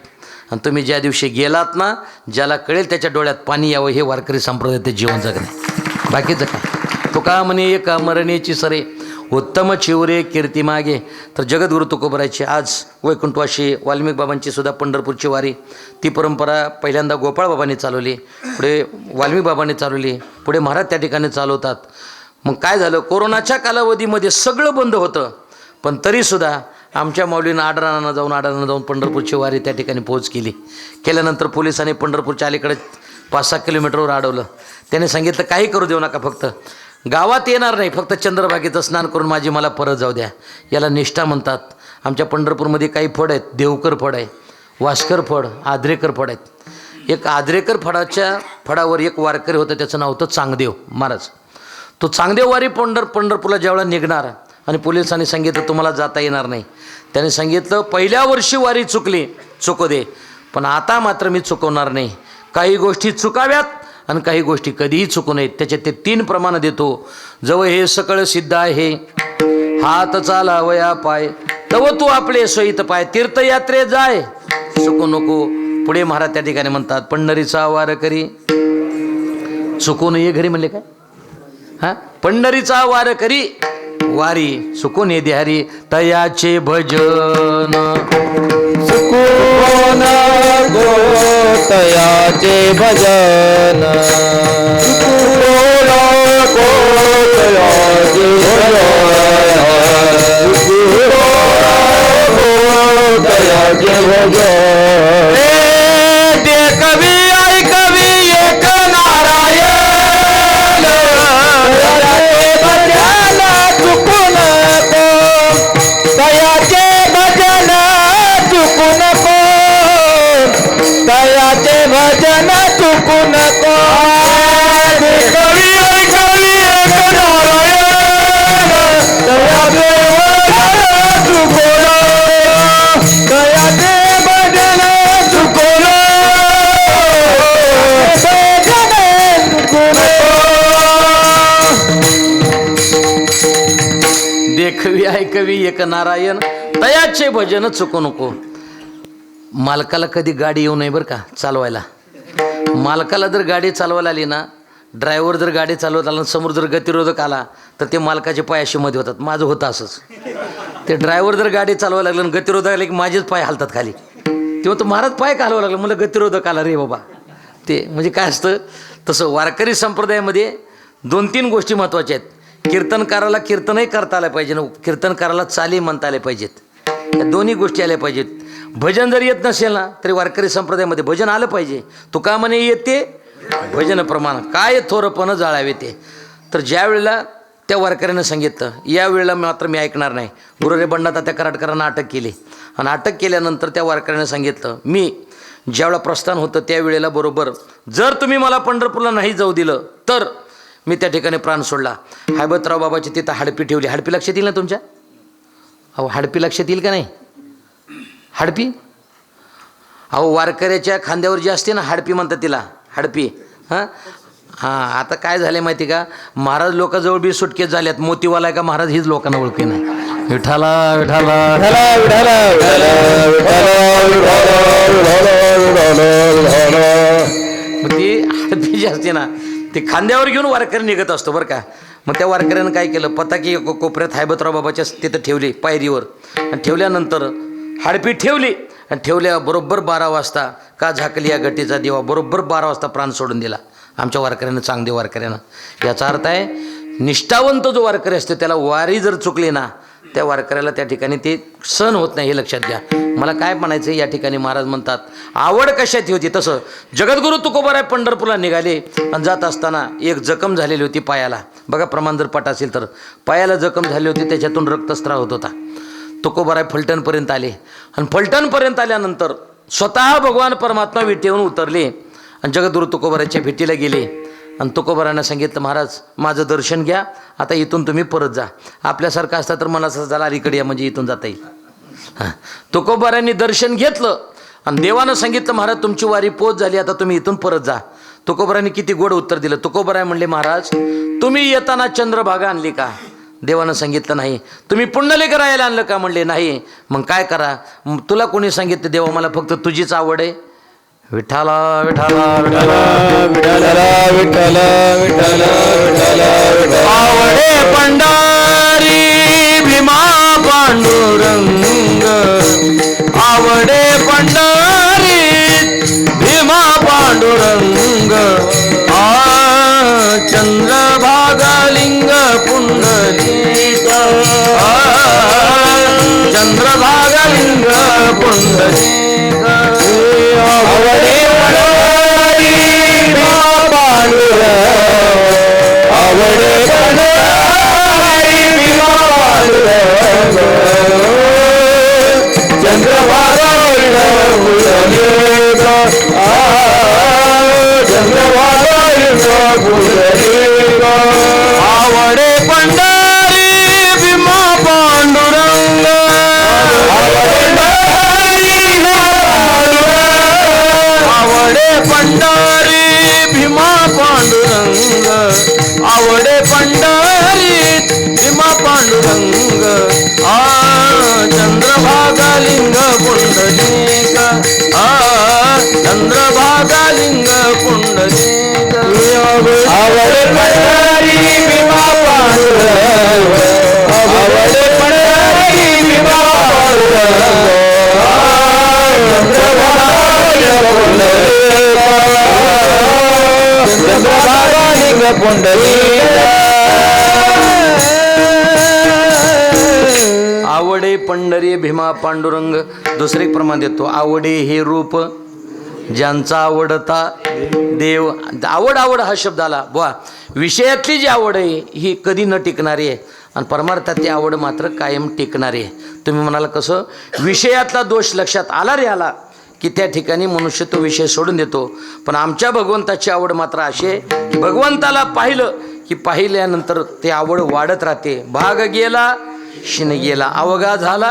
B: आणि तुम्ही ज्या दिवशी गेलात ना ज्याला कळेल त्याच्या डोळ्यात पाणी यावं. हे वारकरी संप्रदायाचे जीवन जगणे बाकीचं काय. तो का म्हणे एका मरणेची सरे उत्तम चिवरे कीर्ती मागे. तर जगद्गुरु तुकोबारायची आज वैकुंठवासी वाल्मिक बाबांची सुद्धा पंढरपूरची वारी ती परंपरा पहिल्यांदा गोपाळ बाबांनी चालवली पुढे वाल्मिक बाबांनी चालवली पुढे महाराज त्या ठिकाणी चालवतात. मग काय झालं, कोरोनाच्या कालावधीमध्ये सगळं बंद होतं, पण तरीसुद्धा आमच्या माऊलीनं आडरानानं जाऊन पंढरपूरची वारी त्या ठिकाणी पोहोच केल्यानंतर पोलिसांनी पंढरपूरच्या अलीकडे 5-6 किलोमीटरवर अडवलं. त्याने सांगितलं काही करू देऊ नका, फक्त गावात येणार नाही, फक्त चंद्रभागेचं स्नान करून मला परत जाऊ द्या. याला निष्ठा म्हणतात. आमच्या पंढरपूरमध्ये काही फड आहेत, देवकर फड आहे, वास्कर फड, आद्रेकर फड आहेत. एक आद्रेकर फडाच्या फडावर एक वारकरी होतं, त्याचं नाव होतं चांगदेव महाराज. तो चांगदेव वारी पंढरपूरला ज्यावेळेला निघणार आणि पोलिसांनी सांगितलं तुम्हाला जाता येणार नाही, त्याने सांगितलं पहिल्या वर्षी वारी चुकू दे, पण आता मात्र मी चुकवणार नाही. काही गोष्टी चुकाव्यात आणि काही गोष्टी कधीही चुकू नयेत. त्याचे ते 3 प्रमाण देतो. जवळ हे सकळ सिद्ध आहे, हात चालावया पाय, तव तू आपले सोयीत पाय, तीर्थयात्रे जाय चुकू नको. पुढे महाराज त्या ठिकाणी म्हणतात, पंढरीचा वार करी चुकू नये घरी, म्हणले काय हा, पंढरीचा वार करी वारी चुकून ये देहारी, तयाचे भजन
C: चुकून गो तयाचे भजन, चुकून गो तयाचे भजन. ते कवी ऐकवी एक नारायण, चुकू नको तयाचे भजन, चुकू नको तयाचे भजन, चुकू नको. कवी ऐकवी एक नारायण, तयाचे भजन चुकू तयाचे भजन चुकू
B: देखवी ऐकवी एक नारायण, तयाचे भजन चुकू नको. मालकाला कधी गाडी येऊ नये बरं का चालवायला. मालकाला जर गाडी चालवायला आली ना, ड्रायव्हर जर गाडी चालवत आला, समोर जर गतिरोधक आला तर ते मालकाचे पाय असे मध्ये होतात. माझं होतं असंच. ते ड्रायव्हर जर गाडी चालवायला लागलं आणि गतिरोधक आले की माझेच पाय हलतात खाली. तेव्हा तो महाराज पाय का हलवायला लागला, मला गतिरोधक आला रे बाबा. ते म्हणजे काय असतं तसं वारकरी संप्रदायामध्ये 2-3 गोष्टी महत्त्वाच्या आहेत. कीर्तनकाराला कीर्तनही करता आलं पाहिजे, कीर्तनकाराला चाली म्हणता आल्या पाहिजेत. या दोन्ही गोष्टी आल्या पाहिजेत. भजन जर येत नसेल ना तरी वारकरी संप्रदायामध्ये भजन आलं पाहिजे. तुका म्हणे येते भजन प्रमाण, काय थोरपण जाळावे ते. तर ज्या वेळेला त्या वारकऱ्यानं सांगितलं या वेळेला मात्र मी ऐकणार नाही, गुरुरे बंडाता त्या कराडकरांना अटक केली आणि अटक केल्यानंतर त्या वारकऱ्यानं सांगितलं मी ज्यावेळेला प्रस्थान होतं त्यावेळेला बरोबर जर तुम्ही मला पंढरपूरला नाही जाऊ दिलं तर मी त्या ठिकाणी प्राण सोडला. हैबतराव बाबाची तिथं हडपी ठेवली. हडपी लक्षात येईल ना तुमच्या? अहो हडपी लक्षात येईल का नाही? हडपी अहो वारकऱ्याच्या खांद्यावर जी असते ना हडपी म्हणतात तिला, हडपी. हां हां आता काय झालं माहिती का, महाराज लोकांजवळ बी सुटकेस झाल्यात. मोतीवाला आहे का महाराज हीच लोकांना ओळखी नाही. विठाला विठाला मग ती हडपी जी असते ना ते खांद्यावर घेऊन वारकरी निघत असतो बरं का. मग त्या वारकऱ्यानं काय केलं, पताकी कोपऱ्यात हैबतराव बाबाच्या तिथं ठेवली पायरीवर आणि ठेवल्यानंतर हडपी ठेवली आणि ठेवल्या बरोबर 12 वाजता का झाकली या गटीचा दिवा, बरोबर 12 वाजता प्राण सोडून दिला आमच्या वारकऱ्यानं, चांगदेव वारकऱ्यानं. याचा अर्थ आहे निष्ठावंत जो वारकरी असतो त्याला वारी जर चुकली ना त्या वारकऱ्याला त्या ठिकाणी ते सहन होत नाही, हे लक्षात घ्या. मला काय म्हणायचं या ठिकाणी महाराज म्हणतात आवड कशाची होती. तसं जगद्गुरू तुकोबाराय पंढरपूरला निघाले आणि जात असताना एक जखम झालेली होती पायाला. बघा प्रमाण जर पट असेल तर पायाला जखम झाली होती, त्याच्यातून रक्तस्राव होत होता. तुकोबाराय फलटणपर्यंत आले आणि फलटणपर्यंत आल्यानंतर स्वतः भगवान परमात्मा विटेवून उतरले आणि जगद्गुरू तुकोबारायच्या भेटीला गेले आणि तुकोबारायांना सांगितलं महाराज माझं दर्शन घ्या, आता इथून तुम्ही परत जा. आपल्यासारखं असतं तर मला असं झाला इकडे या म्हणजे इथून जाता येईल. हां तुकोबारायांनी दर्शन घेतलं आणि देवानं सांगितलं महाराज तुमची वारी पोच झाली, आता तुम्ही इथून परत जा. तुकोबारायांनी किती गोड उत्तर दिलं. तुकोबाराय म्हणले महाराज तुम्ही येताना चंद्रभागा आणली का? देवानं सांगितलं नाही. तुम्ही पुंडलिक राहायला आणलं का? म्हणले नाही. मग काय करा? तुला कोणी सांगितलं? देवा मला फक्त तुझीच आवड आहे. विठाला विठाला विठाला विठाला विठाला विठाला विठाला आवडे पंढरी भीमा पांडुरंग, आवडे पंढरी भीमा पांडुरंग, चंद्रभागा लिंग
C: पुंडलिक आवडे पंढरी भीमा पांडुरंग आवडे पंढरी भीमा पांडुरंग आवडे पंढरी भीमा पांडुरंग चंद्रभागा लिंग पुंडलिक चंद्रभागा लिंग पुंडलिक आवडे पंढरी भीमा पांडुरंग आवडे पंढरी भीमा पांडुरंग चंद्रभागा लिंग पुंडलिक
B: आवडे पंढरी भीमा पांडुरंग. दुसरे एक प्रमाण देतो. आवडे हे रूप ज्यांचा आवडता देव. आवड आवड हा शब्द आला बुवा. विषयातली जी आवड आहे ही कधी न टिकणारी आहे आणि परमार्थातली आवड मात्र कायम टिकणारी आहे. तुम्ही म्हणाला कसं? विषयातला दोष लक्षात आला रे आला की त्या ठिकाणी मनुष्य तो विषय सोडून देतो. पण आमच्या भगवंताची आवड मात्र अशी आहे की भगवंताला पाहिलं की पाहिल्यानंतर ते आवड वाढत राहते. भाग गेला शिन गेला अवघा झाला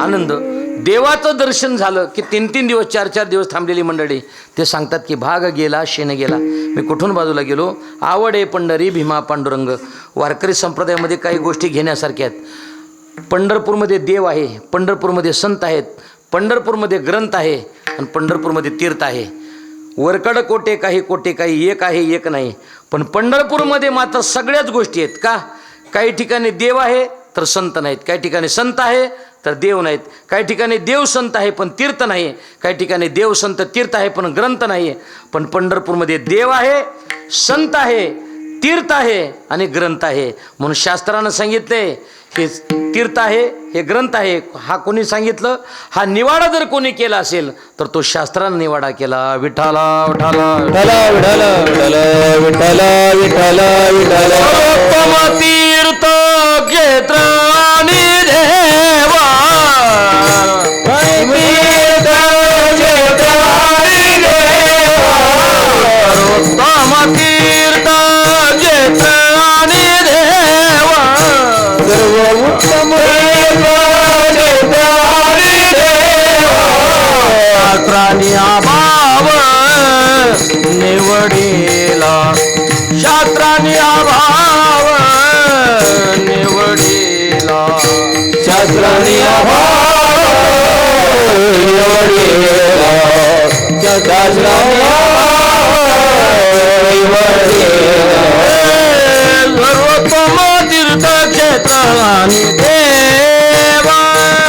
B: आनंद. देवाचं दर्शन झालं की 3-3 दिवस 4-4 दिवस थांबलेली मंडळी ते सांगतात की भाग गेला शेण गेला. मी कुठून बाजूला गेलो? आवड आहे पंढरी भीमा पांडुरंग. वारकरी संप्रदायामध्ये काही गोष्टी घेण्यासारख्या आहेत. पंढरपूरमध्ये देव आहे, पंढरपूरमध्ये संत आहेत, पंढरपूरमध्ये ग्रंथ आहे आणि पंढरपूरमध्ये तीर्थ आहे. वरकड कोटे काही एक आहे एक नाही. पण पंढरपूरमध्ये मात्र सगळ्याच गोष्टी आहेत. का? काही ठिकाणी देव आहे तर संत नाहीत, काही ठिकाणी संत आहे तर देव नाहीत, काही ठिकाणी देव संत आहे पण तीर्थ नाही, काही ठिकाणी देव संत तीर्थ आहे पण ग्रंथ नाही. पण पंढरपूरमध्ये देव आहे, संत आहे, तीर्थ आहे आणि ग्रंथ आहे. म्हणून शास्त्रानं सांगितले हे तीर्थ आहे, हे ग्रंथ आहे. हा कोणी सांगितलं? हा निवाडा जर कोणी केला असेल तर तो शास्त्रानं निवाडा केला. विठाला विठाला
C: विठ्ठला विठ्ठला विठ्ठला विठ्ठला विठ्ठला
B: सर्वोत्तम तीर्थ क्षेत्र आणि देवा
C: तीर्थ क्षेत्र आणि देवा
B: सर्वोत्तम तीर्थ क्षेत्र आणि देवा
C: सर्व उत्तम क्षेत्र आणि देवा
B: शास्त्रानी अभाव निवडीला शास्त्रानी अभाव निवडीला
C: शास्त्रानी अभाव निवडीला शास्त्रानी अभाव निवडीला
B: सर्वोत्तम तीर्थ क्षेत्र आणि देवा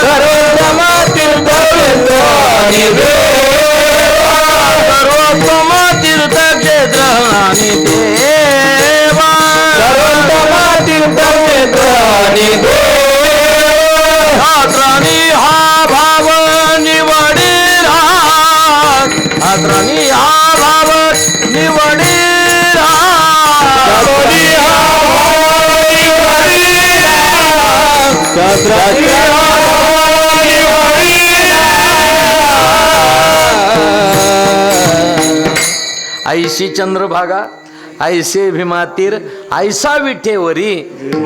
C: सर्वोत्तम तीर्थ क्षेत्र आणि देवा
B: सर्वोत्तम तीर्थ क्षेत्र आणि देवा
C: सर्वोत्तम तीर्थ क्षेत्र आणि देवा
B: शास्त्रानी हा भाव निवडीला शास्त्रानी हा भाव निवडीला
C: शास्त्रानी हा भाव निवडीला शास्त्रानी हा भाव निवडीला
B: ऐशी चंद्रभागा ऐसे भीमातीर ऐसा विठेवरी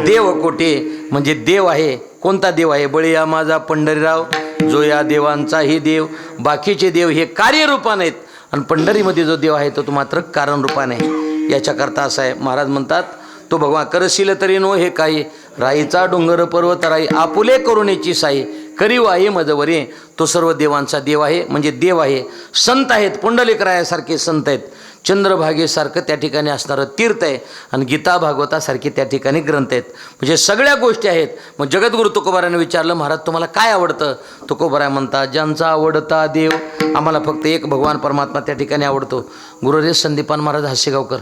B: देव कोटे. म्हणजे देव आहे. कोणता देव आहे? बळीया माझा पंढरीराव जो या देवांचाही देव. बाकीचे देव हे कार्यरूपाने आहेत आणि पंढरीमध्ये जो देव आहे तो मात्र कारणरूपाने आहे. याच्याकरता असं आहे. महाराज म्हणतात तो भगवान करशील तरी नो हे काही राईचा डोंगर पर्वत राई आपुले करुणेची साई करीव आहे मजवरे. तो सर्व देवांचा देव आहे. म्हणजे देव आहे. संत आहेत. पुंडलिकरायासारखे संत आहेत. चंद्रभागेसारखं त्या ठिकाणी असणारं तीर्थ आहे आणि गीता भागवतासारखे त्या ठिकाणी ग्रंथ आहेत. म्हणजे सगळ्या गोष्टी आहेत. मग जगद्गुरु तुकोबाराने विचारलं महाराज तुम्हाला काय आवडतं? तुकोबाराय म्हणतात ज्यांचा आवडता देव आम्हाला फक्त एक भगवान परमात्मा त्या ठिकाणी आवडतो. गुरुरेश संदीपान महाराज हास्यगावकर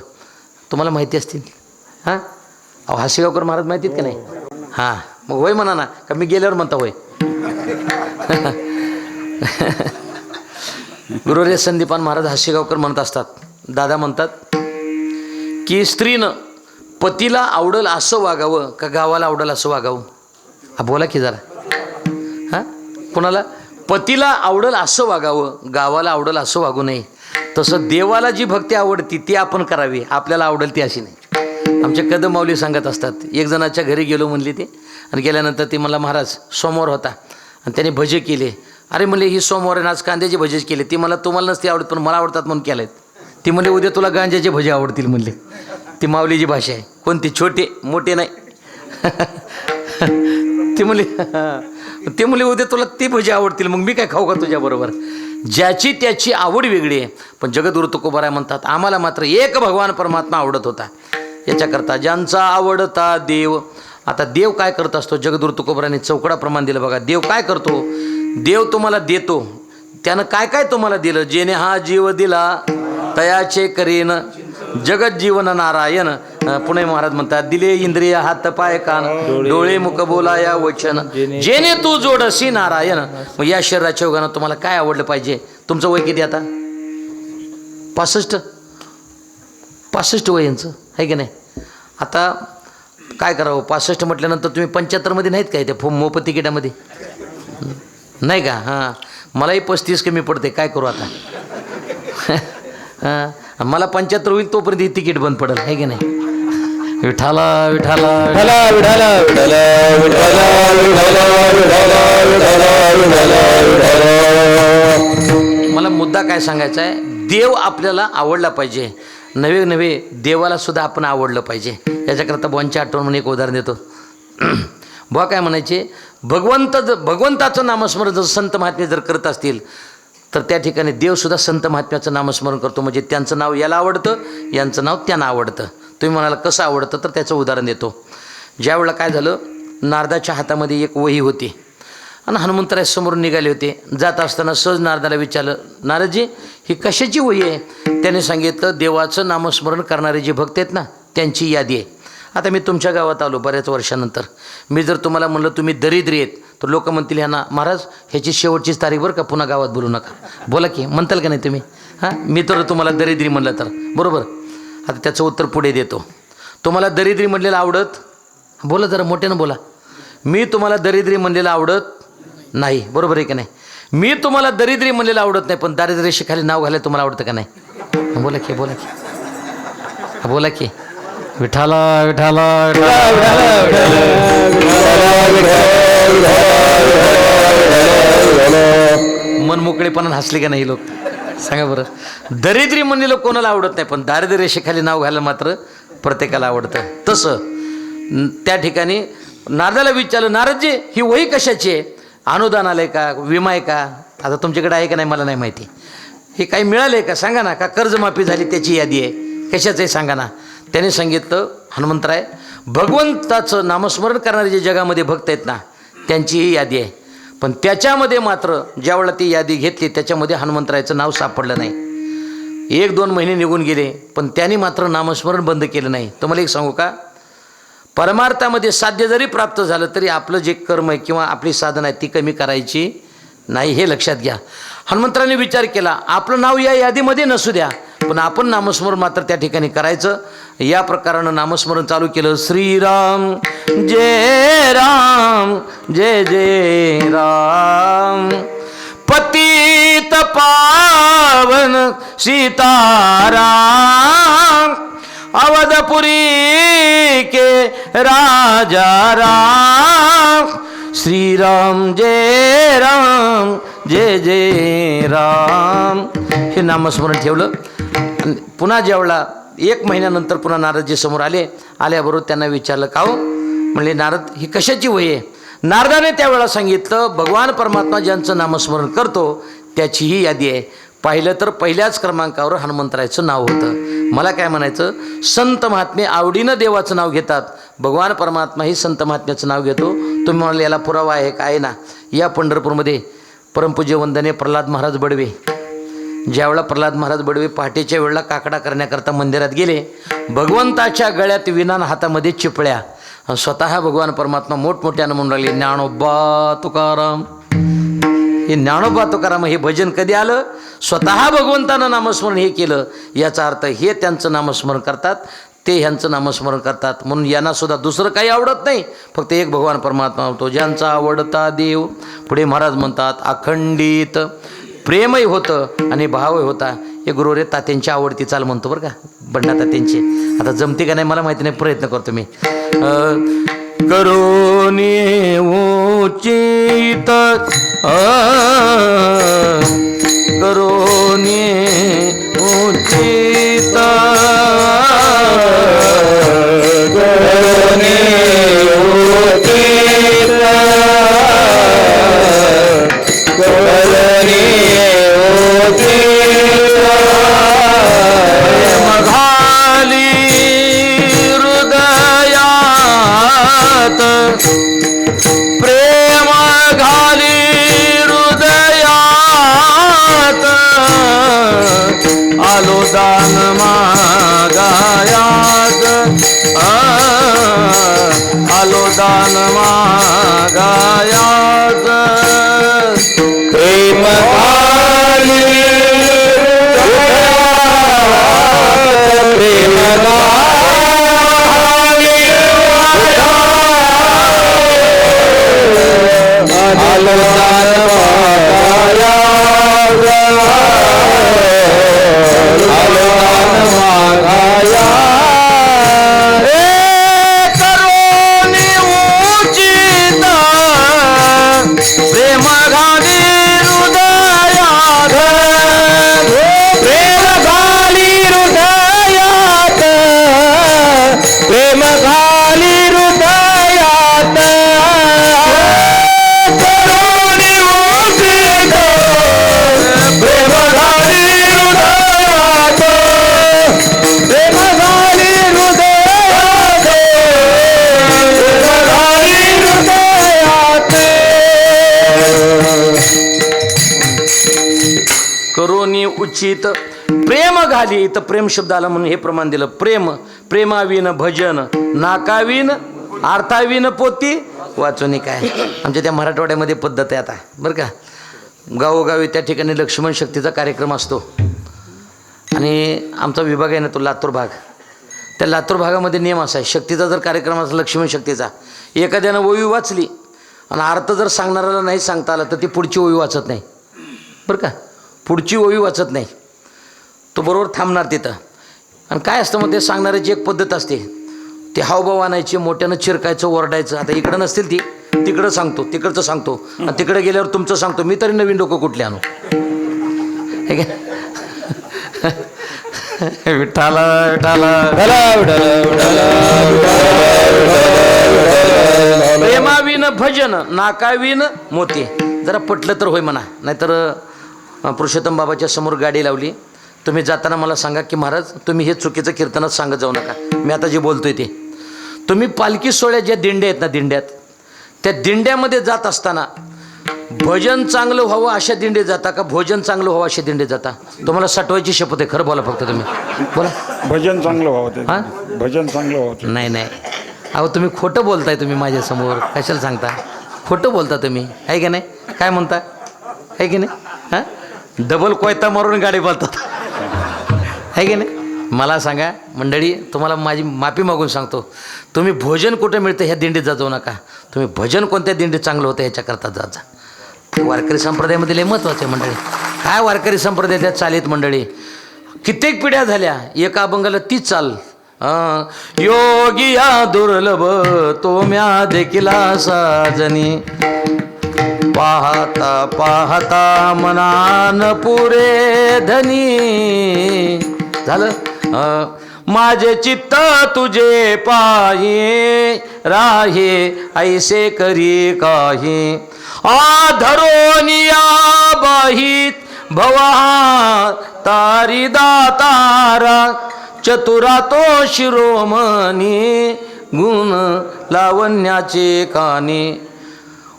B: तुम्हाला माहिती असतील. हां अहो हास्यगावकर महाराज माहिती आहेत का नाही? हां मग होय म्हणा ना का मी गेल्यावर म्हणता होय. गुरुरेश संदीपान महाराज हास्यगावकर म्हणत असतात. दादा म्हणतात की स्त्रीनं पतीला आवडल असं वागावं का गावाला आवडल असं वागावं? हा बोला की जरा. हां कोणाला? पतीला आवडल असं वागावं, गावाला आवडल असं वागू नये. तसं देवाला जी भक्ती आवडती ती आपण करावी, आपल्याला आवडेल ती अशी नाही. आमचे कदम माऊली सांगत असतात, एक जणाच्या घरी गेलो म्हणली ते, आणि गेल्यानंतर ती मला महाराज सोमवार होता आणि त्याने भजे केले. अरे म्हणले ही सोमवार आहे, आज कांद्याचे भजेच केले. ती मला तुम्हाला नसते आवडत पण मला आवडतात म्हणून केलेत. ती म्हणले उद्या तुला गांजाचे भजे आवडतील म्हणले. ती माऊलीची भाषा आहे. कोणती? छोटे मोठे नाही. ती म्हणले उद्या तुला ते भजे आवडतील, मग मी काय खाऊ का तुझ्याबरोबर. ज्याची त्याची आवड वेगळी आहे. पण जगद्गुरु तुकोबाराय म्हणतात आम्हाला मात्र एक भगवान परमात्मा आवडत होता. याच्याकरता ज्यांचा आवडता देव. आता देव काय करत असतो? जगद्गुरु तुकोबारायांनी चौकडाप्रमाणे दिलं बघा. देव काय करतो? देव तुम्हाला देतो. त्यानं काय काय तुम्हाला दिलं? जेने हा जीव दिला तयाचे करीन जगत जीवन नारायण. पुणे महाराज म्हणतात दिले इंद्रिय हात पाय कान डोळे मुख बोलाया वचन जेने तू जोडसी नारायण. मग या शरीराच्या योगानं तुम्हाला काय आवडलं पाहिजे? तुमचं वय किती आता? 65 वय यांचं आहे की नाही? आता काय करावं? 65 म्हटल्यानंतर तुम्ही 75मध्ये नाहीत काय? त्या मोफत तिकिटामध्ये नाही का? हां, मलाही 35 कमी पडते, काय करू आता? हां, मला 75 होईल तोपर्यंत ही तिकीट बंद पडेल आहे की नाही? विठाला विठाला
C: विठाला विठाला विठाला विठाला विठाला विठाला विठाला.
B: मला मुद्दा काय सांगायचा आहे? देव आपल्याला आवडला पाहिजे. नवे नवे देवाला सुद्धा आपण आवडलं पाहिजे. याच्याकरता बुवांची आठवण म्हणून एक उदाहरण देतो. बुवा काय म्हणायचे? भगवंताचं नामस्मरण जर संत महात्मे जर करत असतील तर त्या ठिकाणी देवसुद्धा संत महात्म्याचं नामस्मरण करतो. म्हणजे त्यांचं नाव याला आवडतं, यांचं नाव त्यांना आवडतं. तुम्ही म्हणाला कसं आवडतं? तर त्याचं उदाहरण देतो. ज्यावेळेला काय झालं, नारदाच्या हातामध्ये एक वही होती आणि हनुमंतराय समोरून निघाले होते. जात असताना सहज नारदाला विचारलं, नारदजी ही कशाची वही आहे? त्याने सांगितलं देवाचं नामस्मरण करणारे जे भक्त आहेत ना त्यांची यादी आहे. आता मी तुमच्या गावात आलो बऱ्याच वर्षानंतर. मी जर तुम्हाला म्हणलं तुम्ही दरिद्री आहेत तर लोक म्हणतील ह्यांना महाराज ह्याची शेवटचीच तारीख बरं का, पुन्हा गावात बोलू नका. बोला की म्हणताल का नाही तुम्ही? हां, मी तर तुम्हाला दरिद्री म्हणलं तर बरोबर. आता त्याचं उत्तर पुढे देतो. तुम्हाला दरिद्री म्हणलेलं आवडत? बोला जरा मोठ्यानं बोला. मी तुम्हाला दरिद्री म्हणलेलं आवडत नाही, बरोबर आहे का नाही? मी तुम्हाला दरिद्री म्हणलेलं आवडत नाही, पण दारिद्र्यरेषेखाली नाव घालायला तुम्हाला आवडतं का नाही? बोला की बोला की बोला की. विठाला विठाला मन मोकळेपणाने हसले का नाही लोक? सांगा बरं. दरिद्री म्हणलेलं कोणाला आवडत नाही, पण दारिद्र्यरेषेखाली नाव घालायला मात्र प्रत्येकाला आवडतं. तसं त्या ठिकाणी नारदाला विचारलं, नारदजी ही वही कशाची आहे? अनुदान आलं आहे का? विमा आहे का? आता तुमच्याकडे आहे का नाही मला नाही माहिती. हे काही मिळालं आहे का सांगा ना? का कर्जमाफी झाली त्याची यादी आहे? कशाचं आहे सांगा ना? त्याने सांगितलं, हनुमंतराय भगवंताचं नामस्मरण करणारे जे जगामध्ये भक्त आहेत ना त्यांची ही यादी आहे. पण त्याच्यामध्ये मात्र ज्यावेळेला ती यादी घेतली त्याच्यामध्ये हनुमंतरायचं नाव सापडलं नाही. 1-2 महिने निघून गेले पण त्यांनी मात्र नामस्मरण बंद केलं नाही. तुम्हाला एक सांगू का? परमार्थामध्ये साध्य जरी प्राप्त झालं तरी आपलं जे कर्म आहे किंवा आपली साधना आहे ती कमी करायची नाही, हे लक्षात घ्या. हनुमंतराने विचार केला आपलं नाव या यादीमध्ये नसू द्या पण आपण नामस्मरण मात्र त्या ठिकाणी करायचं. या प्रकारानं नामस्मरण चालू केलं. श्रीराम जय राम जय जय राम पतित पावन सीताराम अवधपुरी के राजा राम श्रीराम जय राम जय जय राम हे नामस्मरण ठेवलं. पुन्हा जेवढा 1 महिन्यानंतर पुन्हा नारदजी समोर आल्याबरोबर त्यांना विचारलं, का हो? म्हणले नारद ही कशाची वही आहे? नारदाने त्यावेळेला सांगितलं भगवान परमात्मा ज्यांचं नामस्मरण करतो त्याची ही यादी आहे. पाहिलं तर पहिल्याच क्रमांकावर हनुमंतरायचं नाव होतं. मला काय म्हणायचं, संत महात्मे आवडीनं देवाचं नाव घेतात. भगवान परमात्मा ही संत महात्म्याचं नाव घेतो. तुम्ही म्हणाले याला पुरावा आहे का? आहे ना. या पंढरपूरमध्ये परमपूज्य वंदनीय प्रल्हाद महाराज बडवे, ज्यावेळेला प्रल्हाद महाराज बडवे पहाटेच्या वेळेला काकडा करण्याकरता मंदिरात गेले, भगवंताच्या गळ्यात विनान हातामध्ये चिपळ्या. स्वतः भगवान परमात्मा मोठमोठ्यानं म्हणून राहिले ज्ञानोबा तुकाराम. हे ज्ञानोबा तुकाराम हे भजन कधी आलं? स्वतः भगवंतानं नामस्मरण हे केलं. याचा अर्थ हे त्यांचं नामस्मरण करतात, ते ह्यांचं नामस्मरण करतात. म्हणून यांना सुद्धा दुसरं काही आवडत नाही, फक्त एक भगवान परमात्मा होतो ज्यांचा आवडता देव. पुढे महाराज म्हणतात अखंडित प्रेमही होतं आणि भावही होता. हे गुरुवरे तात्यांची आवडती चाल म्हणतो बरं का, बंडा तात्यांची. आता जमते का नाही मला माहिती नाही, प्रयत्न करतो मी. करोनी उचित करोनी उचित
C: करोनी उचित करोनी उचित
B: घाली हृदयात प्रेम घाली हृदयात आलो दान मागायात आलो दान मागायात
C: प्रेम घाली प्रेम घाली आलो दान मागायात आलो दान मागायात
B: करोनी उचित प्रेम घाली हृदयात
C: प्रेम घाली हृदयात प्रेम घाली हृदयात करोनी उचित प्रेम घाली हृदयात प्रेम घाली हृदयात प्रेम घाली हृदयात
B: करोनी उचित प्रेम घाली. इथं प्रेम शब्द आला म्हणून हे प्रमाण दिलं. प्रेम प्रेमाविन भजन नाकाविन अर्थाविन पोती वाचून. काय आमच्या त्या मराठवाड्यामध्ये पद्धत आहे आता बरं का, गावोगावी त्या ठिकाणी लक्ष्मण शक्तीचा कार्यक्रम असतो आणि आमचा विभाग आहे ना तो लातूर भाग. त्या लातूर भागामध्ये नियम असा आहे, शक्तीचा जर कार्यक्रम असला लक्ष्मण शक्तीचा, एखाद्यानं ओवी वाचली आणि अर्थ जर सांगणाऱ्याला नाही सांगता आला तर ती पुढची ओवी वाचत नाही बरं का, पुढची ओवी वाचत नाही, तो बरोबर थांबणार तिथं. आणि काय असतं मग ते सांगणाऱ्याची एक पद्धत असते, ते हावभाव आणायचे, मोठ्यानं चिरकायचं, ओरडायचं. आता इकडं नसतील ती, तिकडं सांगतो, तिकडचं सांगतो आणि तिकडे गेल्यावर तुमचं सांगतो. मी तरी नवीन डोकं कुठले आणू हे काय विठाला विठाला प्रेमाविन भजन नाकाविन मोती. जरा पटलं तर होय म्हणा, नाहीतर पुरुषोत्तम बाबाच्या समोर गाडी लावली, तुम्ही जाताना मला सांगा की महाराज तुम्ही हे चुकीचं कीर्तनात सांगत जाऊ नका. मी आता जे बोलतोय ते तुम्ही पालखी सोहळ्यात ज्या दिंड्या आहेत ना, दिंड्यात त्या दिंड्यामध्ये जात असताना भजन चांगलं व्हावं अशा दिंडे जाता का भोजन चांगलं व्हावं अशा दिंडे जाता? तुम्हाला सटवायची शपथ आहे, खरं बोला फक्त तुम्ही बोला.
D: भजन चांगलं व्हावं ते.
B: हां
D: भजन चांगलं व्हावं.
B: नाही नाही अहो तुम्ही खोटं बोलताय, तुम्ही माझ्यासमोर कशाला सांगता, खोटं बोलता तुम्ही आहे की नाही, काय म्हणता आहे की नाही, हां डबल कोयता मारून गाडी बोलतात आहे की नाही. मला सांगा मंडळी, तुम्हाला माझी माफी मागून सांगतो, तुम्ही भोजन कुठं मिळतं ह्या दिंडीत जाऊ नका, तुम्ही भजन कोणत्या दिंडीत चांगलं होतं ह्याच्याकरता जात जा. वारकरी संप्रदायामध्ये लय महत्त्वाचं आहे मंडळी. काय वारकरी संप्रदायात चालीत मंडळी, कित्येक पिढ्या झाल्या एका अभंगाला तीच चाल. योगिया दुर्लभ तो म्या देखिला साजनी, पाहता पाहता मनान पुरे धनी. झालं माझे चित्त तुझे पाही राहे ऐसे करी काही, आधरोनिया बाहित भवा तारी दातारा, चतुरा तो शिरोमणी गुण लावण्याचे कानी.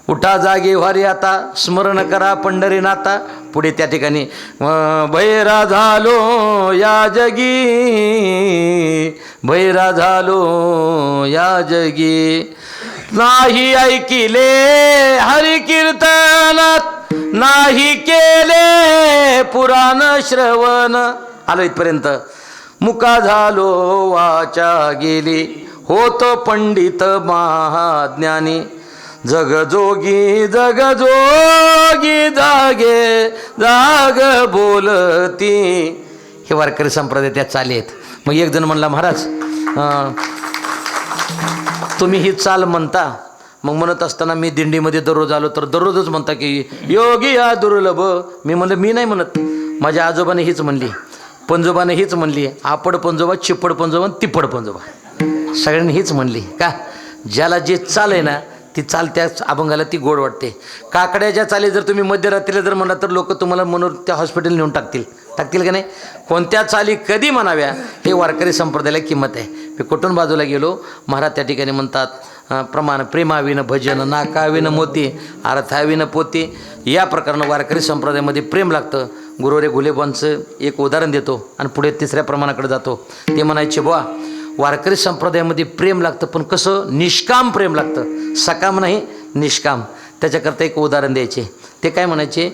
B: उठा जागे व्हारी आता स्मरण करा पंढरीनाथा. पुढे त्या ठिकाणी भैरा झालो या जगी, भैरा झालो या जगी, नाही ऐकिले हरी कीर्तनात, नाही केले पुराण श्रवण. आलो इथपर्यंत. मुका झालो वाचा गेली, होतो पंडित महाज्ञानी, जगजोगी जगजोगी जागे जाग बोलती, हे वारकरी संप्रदाय त्या चाली आहेत. मग एक जण म्हणला, महाराज तुम्ही ही चाल म्हणता, मग म्हणत असताना मी दिंडीमध्ये दररोज आलो तर दररोजच म्हणता की योगी या दुर्लभ. मी म्हणलं मी नाही म्हणत, माझ्या आजोबाने हीच म्हणली, पंजोबाने हीच म्हणली, आपड पंजोबा, चिपड पंजोबा, तिप्पड पंजोबा, सगळ्यांनी हीच म्हणली. का ज्याला जे चाल आहे ना ती चाल त्या अभंगाला ती गोड वाटते. काकड्याच्या चाली जर तुम्ही मध्यरात्रीला जर म्हणला तर लोक तुम्हाला म्हणून त्या हॉस्पिटल नेऊन टाकतील का नाही. कोणत्या चाली कधी म्हणाव्या हे वारकरी संप्रदायाला किंमत आहे. मी कुठून बाजूला गेलो, महाराज त्या ठिकाणी म्हणतात प्रमाण प्रेमाविनं भजन, नाकाविनं मोती, अर्थाविनं पोती. या प्रकारानं वारकरी संप्रदायामध्ये प्रेम लागतं. गुरुरे घुलेबांचं एक उदाहरण देतो आणि पुढे तिसऱ्या प्रमाणाकडे जातो. ते म्हणायचे बुवा वारकरी संप्रदायामध्ये प्रेम लागतं, पण कसं निष्काम प्रेम लागतं, सकाम नाही निष्काम. त्याच्याकरता एक उदाहरण द्यायचे. ते काय म्हणायचे,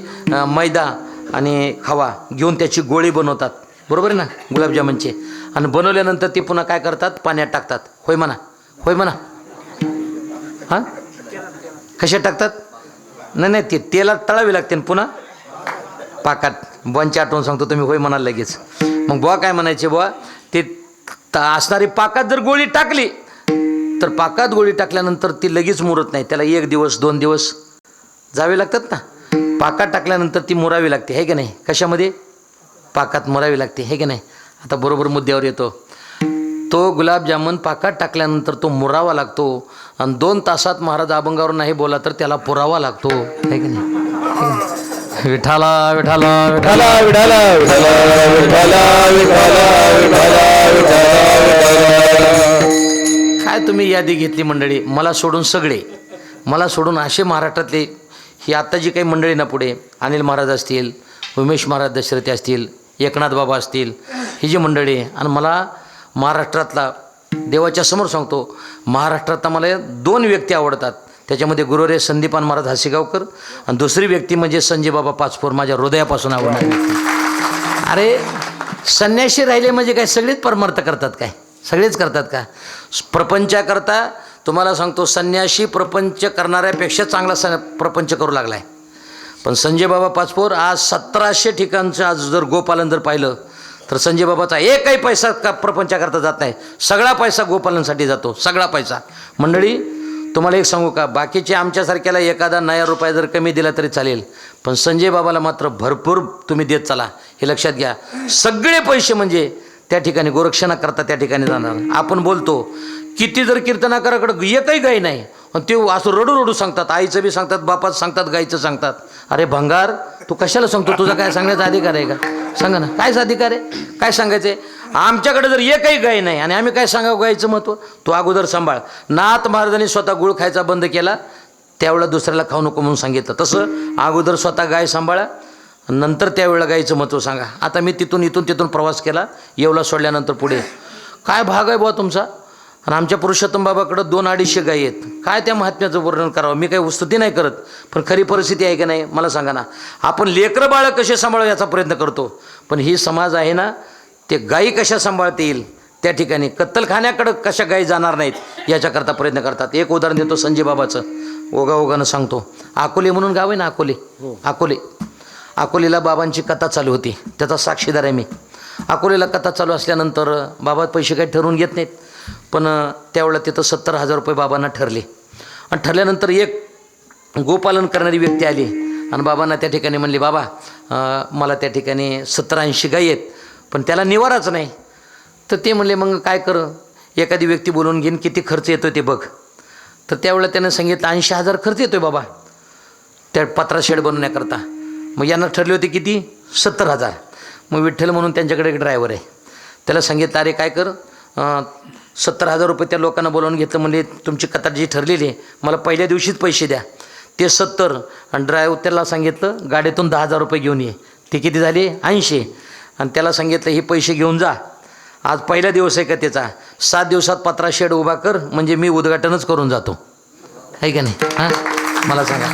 B: मैदा आणि खवा घेऊन त्याची गोळी बनवतात, बरोबर आहे ना, गुलाबजामुनचे, आणि बनवल्यानंतर ती पुन्हा काय करतात, पाण्यात टाकतात. होय म्हणा, होय म्हणा. हां कशा टाकतात, नाही ते तेलात तळावी लागते आणि पुन्हा पाकात. बुवांची आठवण सांगतो, तुम्ही होय म्हणाल लगेच. मग बुवा काय म्हणायचे, बुवा ते असणारी पाकात जर गोळी टाकली तर पाकात गोळी टाकल्यानंतर ती लगेच मुरत नाही, त्याला 1 दिवस 2 दिवस जावे लागतात ना. पाकात टाकल्यानंतर ती मुरावी लागते, हे की नाही. कशामध्ये, पाकात मुरावी लागते, हे की नाही. आता बरोबर मुद्द्यावर येतो. तो गुलाबजामुन पाकात टाकल्यानंतर तो मुरावा लागतो आणि 2 तासात महाराज अभंगावर नाही बोला तर त्याला पुरावा लागतो, हे की नाही. विठाला विठाला विठाला
C: विठाला विठाला विठाला विठाला विठाला.
B: काय तुम्ही यादी घेतली मंडळी, मला सोडून सगळे, मला सोडून असे महाराष्ट्रातले ही आत्ता जी काही मंडळी ना पुढे, अनिल महाराज असतील, उमेश महाराज दशरथी असतील, एकनाथ बाबा असतील, ही जी मंडळी. आणि मला महाराष्ट्रातला देवाच्या समोर सांगतो, महाराष्ट्रात मला 2 व्यक्ती आवडतात. त्याच्यामध्ये गुरुरे संदीपान महाराज हासेगावकर आणि दुसरी व्यक्ती म्हणजे संजय बाबा पाचपोर, माझ्या हृदयापासून आवडणारी व्यक्ती. अरे संन्याशी राहिले म्हणजे काय सगळेच परमार्थ करतात काय, सगळेच करतात का. प्रपंचाकरता तुम्हाला सांगतो संन्याशी प्रपंच करणाऱ्यापेक्षा चांगला प्रपंच करू लागला आहे. पण संजय बाबा पाचपोर आज 1700 ठिकाणचं आज जर गोपालन जर पाहिलं तर संजय बाबाचा एकही पैसा का प्रपंचाकरता जात नाही, सगळा पैसा गोपालनासाठी जातो, सगळा पैसा. मंडळी तुम्हाला एक सांगू का, बाकीचे आमच्यासारख्याला एखादा नया रुपया जर कमी दिला तरी चालेल, पण संजय बाबाला मात्र भरपूर तुम्ही देत चला, हे लक्षात घ्या. सगळे पैसे म्हणजे त्या ठिकाणी गोरक्षणा करता त्या ठिकाणी जाणार. आपण बोलतो किती जर कीर्तनाकाराकडे एकही गाय नाही, ते असं रडू रडू सांगतात, आईचं बी सांगतात, बापाचं सांगतात, गाईचं सांगतात. अरे भंगार, तू कशाला सांगतो, तुझा काय सांगण्याचा अधिकार आहे का, सांगा ना, काय अधिकार आहे, काय सांगायचं आहे. आमच्याकडे जर एकही गाय नाही आणि आम्ही काय सांगावं गायचं महत्त्व, तो अगोदर सांभाळ. नाथ महाराजांनी स्वतः गुळ खायचा बंद केला, त्यावेळेला दुसऱ्याला खाऊ नको म्हणून सांगितलं. तसं अगोदर स्वतः गाय सांभाळा, नंतर त्यावेळेला गायचं महत्त्व सांगा. आता मी तिथून प्रवास केला, येवला सोडल्यानंतर पुढे काय भाग आहे बुवा तुमचा. आणि आमच्या पुरुषोत्तम बाबाकडं 200-250 गायी आहेत. काय त्या महात्म्याचं वर्णन करावं, मी काही स्तुती नाही करत, पण खरी परिस्थिती आहे की नाही मला सांगा ना. आपण लेकरं बाळं कसे सांभाळू याचा प्रयत्न करतो, पण ही समाज आहे ना, ते गायी कशा सांभाळता येईल त्या ठिकाणी कत्तलखान्याकडं कशा गायी जाणार नाहीत याच्याकरता प्रयत्न करतात. एक उदाहरण देतो संजय बाबाचं, ओगाओगानं सांगतो. अकोले म्हणून गाव आहे ना, अकोलेला बाबांची कथा चालू होती, त्याचा साक्षीदार आहे मी. अकोलेला कथा चालू असल्यानंतर बाबा पैसे काही ठरवून घेत नाहीत, पण त्यावेळेला तिथं 70,000 रुपये बाबांना ठरले. आणि ठरल्यानंतर एक गोपालन करणारी व्यक्ती आली आणि बाबांना त्या ठिकाणी म्हणली, बाबा मला त्या ठिकाणी 70-80 गायी आहेत, पण त्याला निवाराच नाही. तर ते म्हणले, मग काय कर, एखादी व्यक्ती बोलवून घेईन, किती खर्च येतो ते बघ. तर त्यावेळेला त्यानं सांगितलं 80,000 खर्च येतो आहे बाबा त्या पत्रा शेड बनवण्याकरता. मग यांना ठरले होते किती, 70,000. मग विठ्ठल म्हणून त्यांच्याकडे एक ड्रायव्हर आहे, त्याला सांगितलं, अरे काय कर, 70,000 रुपये त्या लोकांना बोलावून घेतलं. म्हणजे तुमची कतार जी ठरलेली आहे मला पहिल्या दिवशीच पैसे द्या. ते 70 आणि ड्रायव्हर त्याला सांगितलं गाडीतून 10,000 रुपये घेऊन ये. ते किती झाले, 80. आणि त्याला सांगितलं हे पैसे घेऊन जा, आज पहिला दिवस आहे का त्याचा, 7 दिवसात पत्रा शेड उभा कर, म्हणजे मी उद्घाटनच करून जातो, आहे का नाही. हां मला सांगा,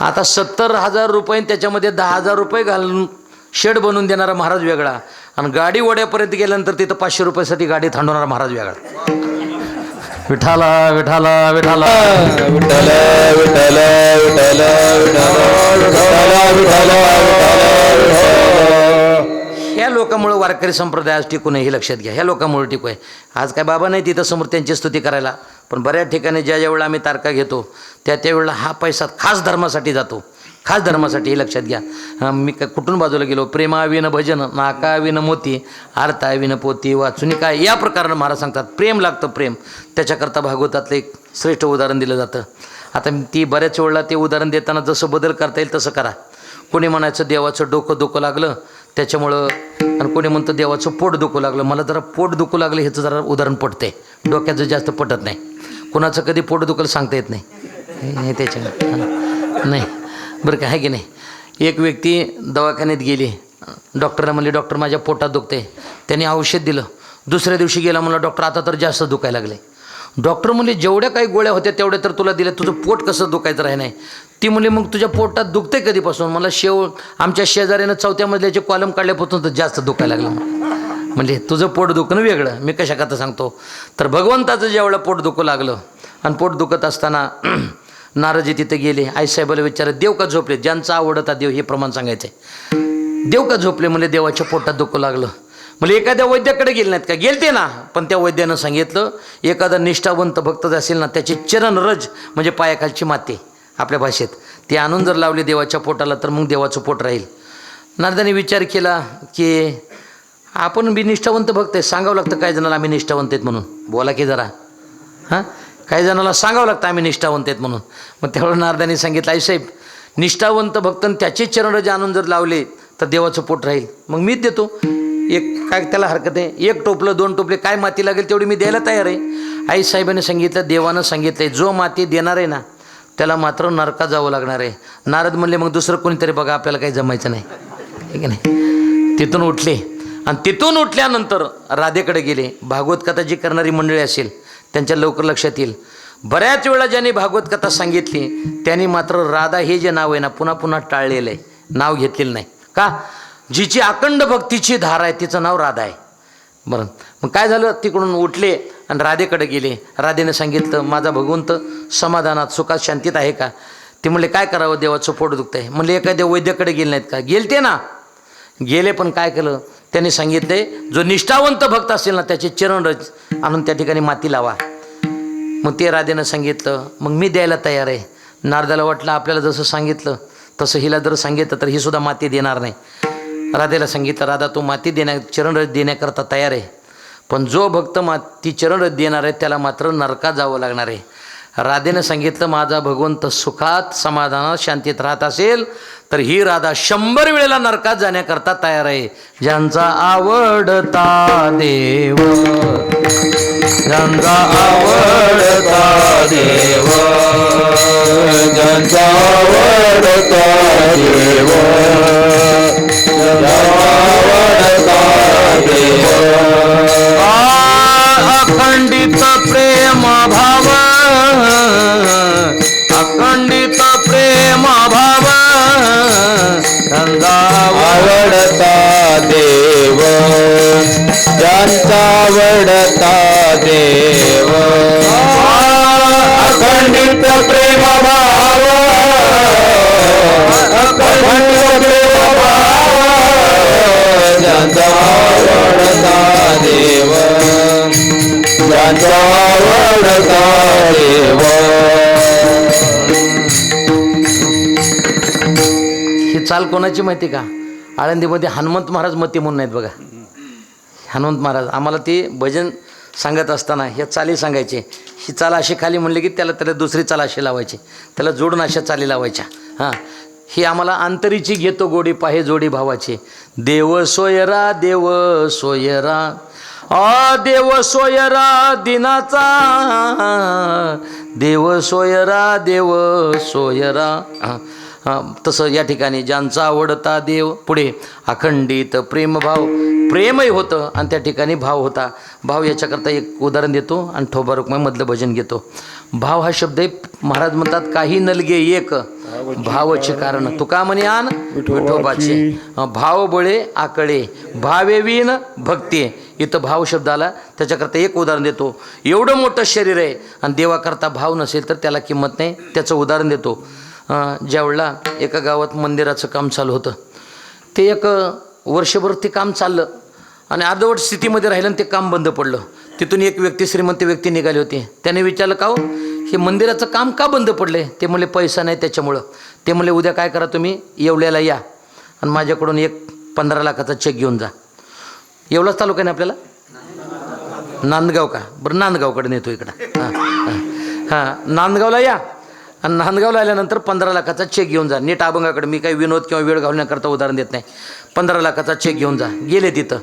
B: आता 70,000 रुपये त्याच्यामध्ये 10,000 रुपये घालून शेड बनवून देणारा महाराज वेगळा, आणि गाडी वड्यापर्यंत गेल्यानंतर तिथं 500 रुपयासाठी गाडी थांबवणारा महाराज वेगळा. विठाला विठाला विठाला
C: विठाला विठाला विठाला विठाला विठाला विठाला.
B: ह्या ह्या लोकांमुळे वारकरी संप्रदाय आज टिकू नये हे लक्षात घ्या. ह्या लोकांमुळे टिकू आहे. आज काय बाबा नाही तिथं समोर त्यांची स्तुती करायला, पण बऱ्याच ठिकाणी ज्या वेळेला आम्ही तारका घेतो त्यावेळेला हा पैसा खास धर्मासाठी जातो, खास धर्मासाठी हे लक्षात घ्या. मी काय कुठून बाजूला गेलो, प्रेमाविन भजन नाकाविन मोती आरताविन पोती वाचुनी काय या प्रकारानं महाराज सांगतात. प्रेम लागतं, प्रेम. त्याच्याकरता भागवतातलं एक श्रेष्ठ उदाहरण दिलं जातं. आता ती बऱ्याच वेळेला ते उदाहरण देताना जसं बदल करता येईल तसं करा. कोणी म्हणायचं देवाचं डोकं लागलं त्याच्यामुळं, आणि कोणी म्हणतं देवाचं पोट दुखू लागलं. मला जरा पोट दुखू लागलं ह्याचं जरा उदाहरण पटते, डोक्याचं जास्त पटत नाही. कुणाचं कधी पोट दुखलं सांगता येत नाही त्याच्या नाही बरं का, आहे की नाही. एक व्यक्ती दवाखान्यात गेली, डॉक्टरला म्हणली डॉक्टर माझ्या पोटात दुखते. त्यांनी औषध दिलं. दुसऱ्या दिवशी गेला, म्हणलं डॉक्टर आता तर जास्त दुखायला लागले. डॉक्टर म्हणले जेवढ्या काही गोळ्या होत्या तेवढ्या तर तुला दिल्या, तुझं पोट कसं दुखायचं राही नाही. ती म्हणली मग तुझ्या पोटात दुखते कधीपासून? मला आमच्या शेजाऱ्यानं 4थ्या मजल्याचे कॉलम काढल्यापासून तर जास्त दुखायला लागलं. म्हणजे तुझं पोट दुखणं वेगळं, मी कशा करता सांगतो. तर भगवंताचं ज्यावेळेला पोट दुखू लागलं आणि पोट दुखत असताना नारदजी तिथे गेले. आईसाहेबाला विचारत देव का झोपले? ज्यांचा आवडता देव हे प्रमाण सांगायचं आहे. देव का झोपले? म्हणजे देवाच्या पोटात दुखू लागलं. म्हणजे एखाद्या वैद्याकडे गेले नाहीत का? गेलते ना, पण त्या वैद्यानं सांगितलं एखादा निष्ठावंत भक्त असेल ना त्याची चरण रज म्हणजे पायाखालची माती आपल्या भाषेत ती आणून जर लावली देवाच्या पोटाला तर मग देवाचं पोट राहील. नारदाने विचार केला की आपण बी निष्ठावंत भक्त आहे, सांगावं लागतं काही जणाला आम्ही निष्ठावंत आहेत म्हणून. बोला की जरा, हां काही जणाला सांगावं लागतं आम्ही निष्ठावंत आहेत म्हणून. मग त्यावेळेला नारदाने सांगितलं आईसाहेब निष्ठावंत भक्त त्याचे चरणरज आणून जर लावले तर देवाचं पोट राहील. मग मीच देतो. एक काय त्याला हरकत आहे, 1 टोपलं 2 टोपले काय माती लागेल तेवढी मी द्यायला तयार आहे. आईसाहेबांनी सांगितलं, देवानं सांगितलं जो माती देणार आहे ना त्याला मात्र नरकात जावं लागणार आहे. नारद म्हणले मग दुसरं कोणीतरी बघा, आपल्याला काही जमायचं नाही, ठीक आहे नाही. तिथून उठले आणि तिथून उठल्यानंतर राधेकडे गेले. भागवत कथा जी करणारी मंडळी असेल त्यांच्या लवकर लक्षात येईल. बऱ्याच वेळा ज्यांनी भागवत कथा सांगितली त्यांनी मात्र राधा हे जे नाव आहे ना पुन्हा पुन्हा टाळलेलं आहे, नाव घेतलेलं नाही. का? जिची अखंड भक्तीची धार आहे तिचं नाव राधा आहे. बरं, मग काय झालं, तिकडून उठले आणि राधेकडे गेले. राधेने सांगितलं माझा भगवंत समाधानात सुखात शांतीत आहे का? ते म्हणले काय करावं, देवाचं पोट दुखतं आहे. म्हणले एखाद्या वैद्याकडे गेले नाहीत का? गेलते ना, गेले, पण काय केलं त्यांनी सांगितले जो निष्ठावंत भक्त असेल ना त्याचे चरणरज आणून त्या ठिकाणी माती लावा. मग ते राधेनं सांगितलं मग मी द्यायला तयार आहे. नारदाला वाटलं आपल्याला जसं सांगितलं तसं हिला जर सांगितलं तर ही सुद्धा माती देणार नाही. राधेला सांगितलं राधा तू माती चरणरज देण्याकरता तयार आहे, पण जो भक्त माती चरणरज देणार आहे त्याला मात्र नरकात जावं लागणार आहे. राधेनं सांगितलं माझा भगवंत सुखात समाधानात शांतीत राहत असेल तर ही राधा 100 वेळेला नरकात जाण्याकरता तयार आहे. ज्यांचा आवडता देव, ज्यांचा आवडता देव,
C: ज्यांचा आवडता देव, आवडता देव,
B: अखंडित प्रेम भाव, अखंडित प्रेम भाव, ज्यांचा
C: आवडता देव, ज्यांचा आवडता देव, अखंडित प्रेम भाव, अखंडित प्रेम भाव, ज्यांचा आवडता देव, ज्यांचा आवडता देव.
B: ही चाल कोणाची माहिती का? आळंदीमध्ये हनुमंत महाराज मती म्हणून आहेत बघा. हनुमंत महाराज आम्हाला ते भजन सांगत असताना ह्या चाली सांगायचे. ही चाल अशी खाली म्हणली की त्याला दुसरी चाल अशी लावायची, त्याला जोडून अशा चाली लावायच्या. हां, ही आम्हाला अंतरीची घेतो गोडी पाहे जोडी भावाची. देव सोयरा देव सोयरा, देव सोयरा दिनाचा, देव सोयरा देव सोयरा. तसं या ठिकाणी ज्यांचा आवडता देव, पुढे अखंडित प्रेमभाव, प्रेमही होतं आणि त्या ठिकाणी भाव होता. भाव याच्याकरता एक उदाहरण देतो आणि ठोबारुकमामधलं भजन घेतो. भाव हा शब्द आहे, महाराज म्हणतात काही नलगे एक भावचे कारण, तुका म्हणे आण विठोबाचे, भाव बळे आकळे भावे विन भक्ती. इथं भाव शब्द आला, त्याच्याकरता एक उदाहरण देतो. एवढं मोठं शरीर आहे आणि देवाकरता भाव नसेल तर त्याला किंमत नाही. त्याचं उदाहरण देतो. ज्यावेळेला एका गावात मंदिराचं काम चालू होतं, ते एक वर्षभर ते काम चाललं आणि अर्धवट स्थितीमध्ये राहिलं आणि ते काम बंद पडलं. तिथून एक व्यक्ती, श्रीमंत व्यक्ती निघाले होते. त्याने विचारलं, का हो हे मंदिराचं काम का बंद पडले? ते म्हणले पैसा नाही त्याच्यामुळं. ते म्हणले उद्या काय करा, तुम्ही येवल्याला या आणि माझ्याकडून एक 15 लाखाचा चेक घेऊन जा. येवलाच तालुका आहे ना आपल्याला, नांदगाव का? बरं नांदगावकडे नेतो इकडं. हां नांदगावला या आणि नांदगावला आल्यानंतर 15 लाखाचा चेक घेऊन जा. नीट अभंगाकडे, मी काही विनोद किंवा वेळ घालण्याकरता उदाहरण देत नाही. 15 लाखाचा चेक घेऊन जा. गेले तिथं.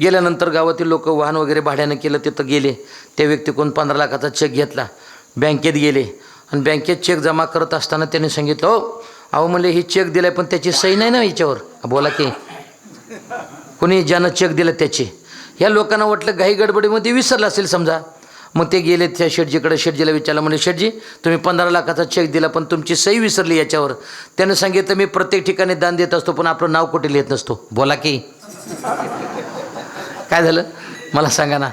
B: गेल्यानंतर गावातील लोक वाहन वगैरे भाड्यानं केलं, तिथं गेले. त्या व्यक्तीकडून 15 लाखाचा चेक घेतला. बँकेत गेले आणि बँकेत चेक जमा करत असताना त्यांनी सांगितलं, हो अहो म्हणले ही चेक दिलाय पण त्याची सही नाही ना याच्यावर. बोला की कोणी ज्यानं चेक दिलं त्याची. ह्या लोकांना वाटलं घाई गडबडीमध्ये विसरलं असेल समजा. मग ते गेले त्या शेठजीकडे. शेठजीला विचारलं, म्हणजे शेठजी तुम्ही 15 लाखाचा चेक दिला पण तुमची सही विसरली याच्यावर. त्यानं सांगितलं, मी प्रत्येक ठिकाणी दान देत असतो पण आपलं नाव कुठे लिहित नसतो. बोला की काय झालं मला सांगा ना.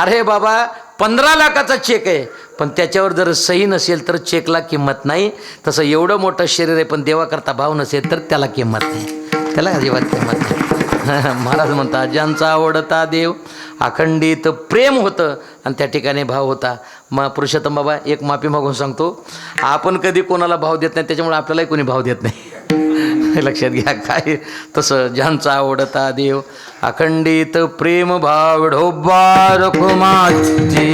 B: अरे बाबा 15 लाखाचा चेक आहे पण त्याच्यावर जर सही नसेल तर चेकला किंमत नाही. तसं एवढं मोठं शरीर आहे पण देवाकरता भाव नसेल तर त्याला किंमत नाही, त्याला अजिबात किंमत नाही. महाराज म्हणतात, ज्यांचा आवडता देव अखंडित प्रेम होतं आणि त्या ठिकाणी भाव होता. मग पुरुषोत्तम बाबा एक माफी मागून सांगतो, आपण कधी कोणाला भाव देत नाही त्याच्यामुळे आपल्यालाही कोणी भाव देत नाही. लक्षात घ्या. काय तसं ज्यांचा आवडता देव अखंडित प्रेम भाव ढोबार कुमाची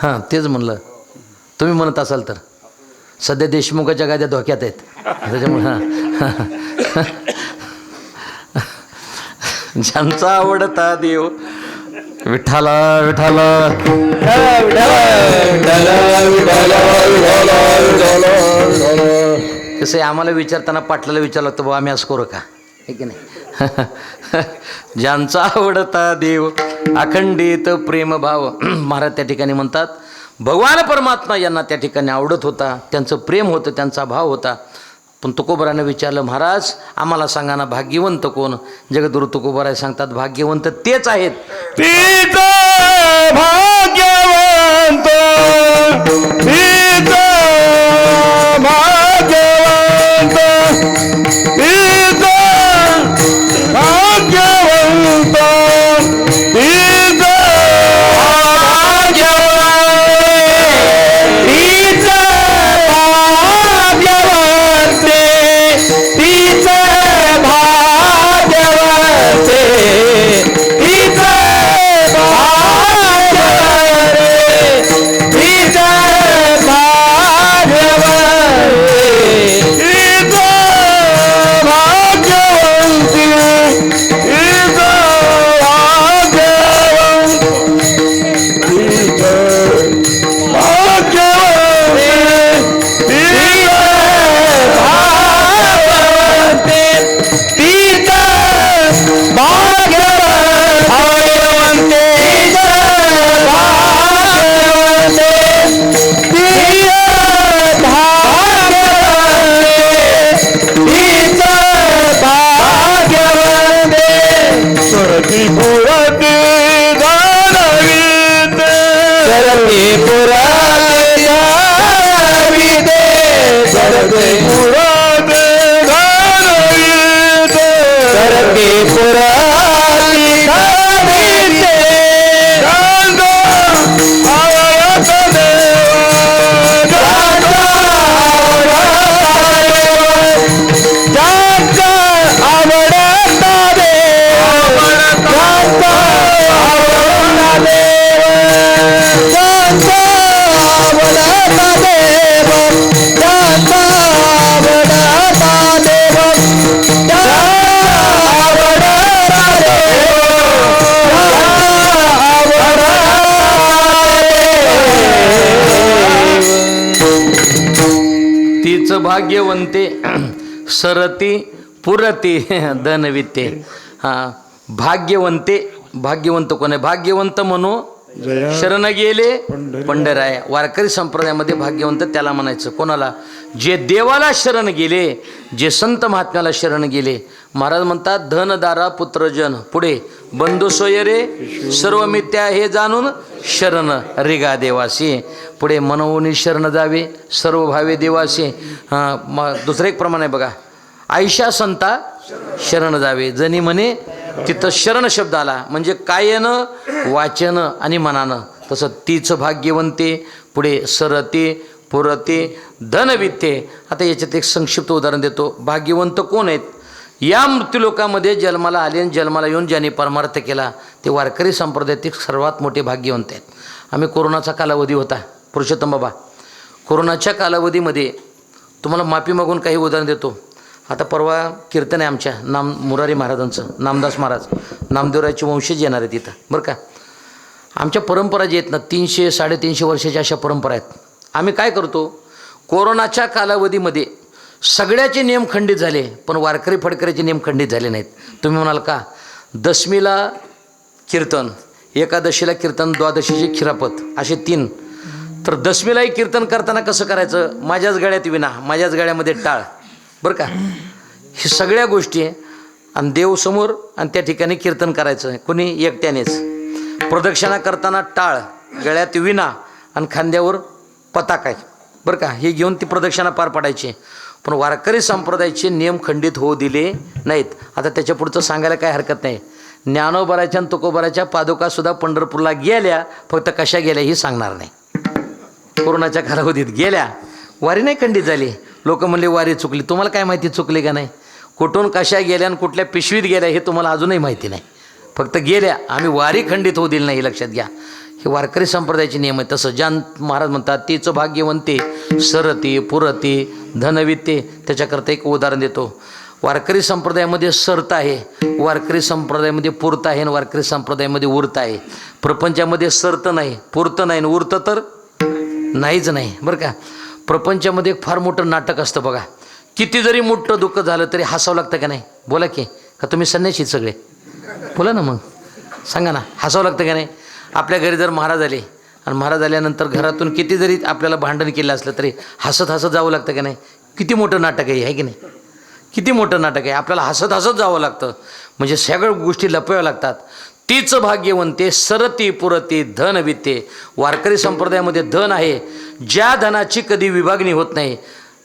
B: हां तेच म्हणलं. तुम्ही म्हणत असाल तर सध्या देशमुखाच्या गाद्या धोक्यात आहेत त्याच्यामुळे. हां ज्यांचा आवडता देव विठ्ठला विठ्ठला कसं आम्हाला विचारताना पाटलाला विचारलं लागतं, बाबा आम्ही असं करू का, हे की नाही. ज्यांचा आवडता देव अखंडित प्रेमभाव. महाराज त्या ठिकाणी म्हणतात, भगवान परमात्मा यांना त्या ठिकाणी आवडत होता, त्यांचं प्रेम होतं, त्यांचा भाव होता. पण तुकोबराने विचारलं, महाराज आम्हाला सांगा ना भाग्यवंत कोण? जगद्गुरु तुकोबराय सांगतात, भाग्यवंत तेच आहेत
C: भाग्यवंत भाग्यवंत भाग्यवंत
B: भाग्यवंते सरती पुरती धनविते. हां, भाग्यवंते. भाग्यवंत कोण आहे? भाग्यवंत म्हणू शरण गेले पंढराय. वारकरी संप्रदायामध्ये भाग्यवंत त्याला म्हणायचं. कोणाला? जे देवाला शरण गेले, जे संत महात्म्याला शरण गेले. महाराज म्हणतात धनदारा पुत्रजन, पुढे बंधू सोयरे सर्व मिथ्या हे जाणून शरण रिगा देवासी. पुढे मनवून शरण जावे सर्व भावे देवासी. दुसरं एक प्रमाण आहे बघा, आयशा संता शरण जावे. जनी म्हणे तिथं शरण शब्द आला म्हणजे कायनं वाचन आणि मनानं. तसं तीच भाग्यवंते, पुढे सरते पुरते धनविते. आता याच्यात एक संक्षिप्त उदाहरण देतो. भाग्यवंत कोण आहेत? या मृत्यूलोकामध्ये जन्माला आले आणि जन्माला येऊन ज्यांनी परमार्थ केला ते वारकरी संप्रदायातील सर्वात मोठे भाग्यवंत आहेत. आम्ही कोरोनाचा कालावधी होता पुरुषोत्तम बाबा, कोरोनाच्या कालावधीमध्ये तुम्हाला माफी मागून काही उदाहरण देतो. आता परवा कीर्तन आहे आमच्या मुरारी महाराजांचं, नामदास महाराज नामदेवरायचे वंशज येणार आहेत तिथं बरं का. आमच्या परंपरा जे आहेत ना 300-350 वर्षाच्या अशा परंपरा आहेत. आम्ही काय करतो, कोरोनाच्या कालावधीमध्ये सगळ्याचे नियम खंडित झाले पण वारकरी फडकऱ्याचे नियम खंडित झाले नाहीत. तुम्ही म्हणाल का? दशमीला कीर्तन, एकादशीला कीर्तन, द्वादशीचे खिरापत असे 3. तर दशमीलाही कीर्तन करताना कसं करायचं? माझ्याच गळ्यात विना, माझ्याच गळ्यामध्ये टाळ बरं का. हे सगळ्या गोष्टी आहे आणि देवसमोर आणि त्या ठिकाणी कीर्तन करायचं कोणी एकट्यानेच. प्रदक्षिणा करताना टाळ, गळ्यात विना आणि खांद्यावर पताका आहे बरं का. हे घेऊन ती प्रदक्षिणा पार पाडायची. पण वारकरी संप्रदायाचे नियम खंडित होऊ दिले नाहीत. आता त्याच्या पुढचं सांगायला काय हरकत नाही. ज्ञानोबाराच्या आणि तुकोबाराच्या पादुकासुद्धा पंढरपूरला गेल्या, फक्त कशा गेल्या ही सांगणार नाही. कोरोनाच्या कालावधीत गेल्या, वारी नाही खंडित झाली. लोक म्हणले वारी चुकली. तुम्हाला काय माहिती चुकली का नाही? कुठून कशा गेल्या आणि कुठल्या पिशवीत गेल्या हे तुम्हाला अजूनही माहिती नाही. फक्त गेल्या. आम्ही वारी खंडित होऊ दिली नाही हे लक्षात घ्या. हे वारकरी संप्रदायाचे नियम आहे. तसं ज्ञान महाराज म्हणतात तीच भाग्यवंते सरते पुरते धनविते. त्याच्याकरता एक उदाहरण देतो. वारकरी संप्रदायामध्ये सरत आहे, वारकरी संप्रदायामध्ये पुरत आहे आणि वारकरी संप्रदायामध्ये उरत आहे. प्रपंचामध्ये सरत नाही, पुरत नाही आणि उरतं तर नाहीच नाही बरं का. प्रपंचामध्ये एक फार मोठं नाटक असतं बघा. किती जरी मोठं दुःख झालं तरी हसावं लागतं का नाही? बोला की. का तुम्ही संन्याशी सगळे? बोला ना मग, सांगा ना. हसावं लागतं का नाही? आपल्या घरी जर महाराज आले आणि महाराज आल्यानंतर घरातून किती जरी आपल्याला भांडण केलं असलं तरी हसत हसत जावं लागतं का नाही? किती मोठं नाटक आहे की नाही? किती मोठं नाटक आहे. आपल्याला हसत हसत जावं लागतं. म्हणजे सगळ्या गोष्टी लपवाव्या लागतात. तीच भाग्यवंते सरती पुरती धन विते. वारकरी संप्रदायामध्ये धन आहे, ज्या धनाची कधी विभागणी होत नाही.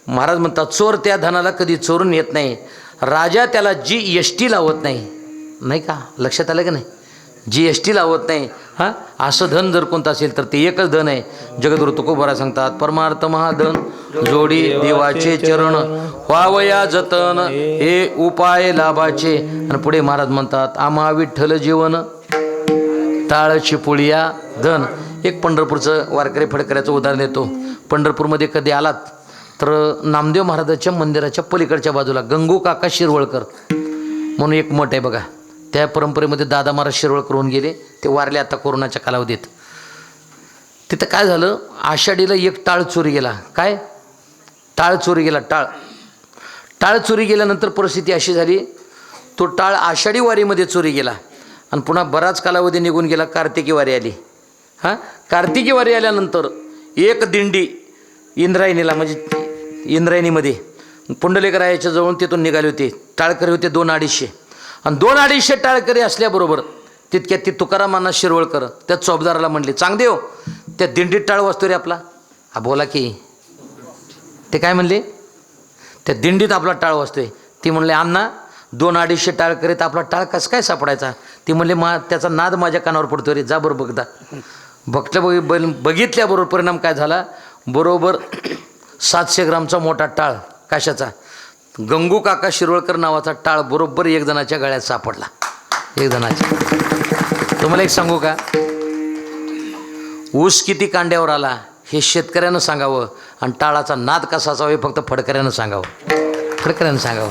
B: महाराज म्हणतात चोर त्या धनाला कधी चोरून येत नाही, राजा त्याला GST लावत नाही. नाही का? लक्षात आलं का नाही? GST लावत नाही. हां, असं धन जर कोणतं असेल तर ते एकच धन आहे. जगद्गुरु तुकोबारा सांगतात परमार्थ महाधन जोडी देवाचे चरण व्हावया जतन हे उपाय लाभाचे. आणि पुढे महाराज म्हणतात आम्हा विठ्ठल जीवन टाळ चिपुळिया धन. एक पंढरपूरचं वारकरी फडकऱ्याचं उदाहरण देतो. पंढरपूरमध्ये कधी आलात तर नामदेव महाराजाच्या मंदिराच्या पलीकडच्या बाजूला गंगू काका शिरवळकर म्हणून एक मठ आहे बघा. त्या परंपरेमध्ये दादा महाराज शिरवळकर होऊन गेले. ते वारले आता कोरोनाच्या कालावधीत. तिथं काय झालं, आषाढीला एक टाळ चोरी गेला. काय? टाळ चोरी गेला. टाळ चोरी गेल्यानंतर परिस्थिती अशी झाली, तो टाळ आषाढी वारीमध्ये चोरी गेला आणि पुन्हा बराच कालावधी निघून गेला. कार्तिकी वारी आली. हां, कार्तिकी वारी आल्यानंतर एक दिंडी इंद्रायणीला म्हणजे इंद्रायणीमध्ये पुंडलिकरायाच्या जवळून तिथून निघाले होते. टाळकरी होते 200-250 आणि 200-250 टाळकरी असल्याबरोबर तितक्यात ती तुकारामांना शिरवळकर त्या चौबदाराला म्हणले चांगदेव त्या दिंडीत टाळ वाजतो रे आपला. हा बोला की. ते काय म्हणले? त्या दिंडीत आपला टाळ वाजतोय. ती म्हणले अण्णा 200-250 टाळकरीत आपला टाळ कसं काय सापडायचा? ती म्हणले त्याचा नाद माझ्या कानावर पडतो रे, जा बरोबर बघितल्याबरोबर परिणाम काय झाला, बरोबर 700 ग्रामचा मोठा टाळ कशाचा? गंगू काका शिरवळकर नावाचा टाळ बरोबर एक जणाच्या गळ्यात सापडला. एक जणाच्या. तुम्हाला एक सांगू का, ऊस किती कांड्यावर आला हे शेतकऱ्यानं सांगावं आणि टाळाचा नाद कसा असावा हे फक्त फडकऱ्यानं सांगावं. फडकऱ्यानं सांगावं.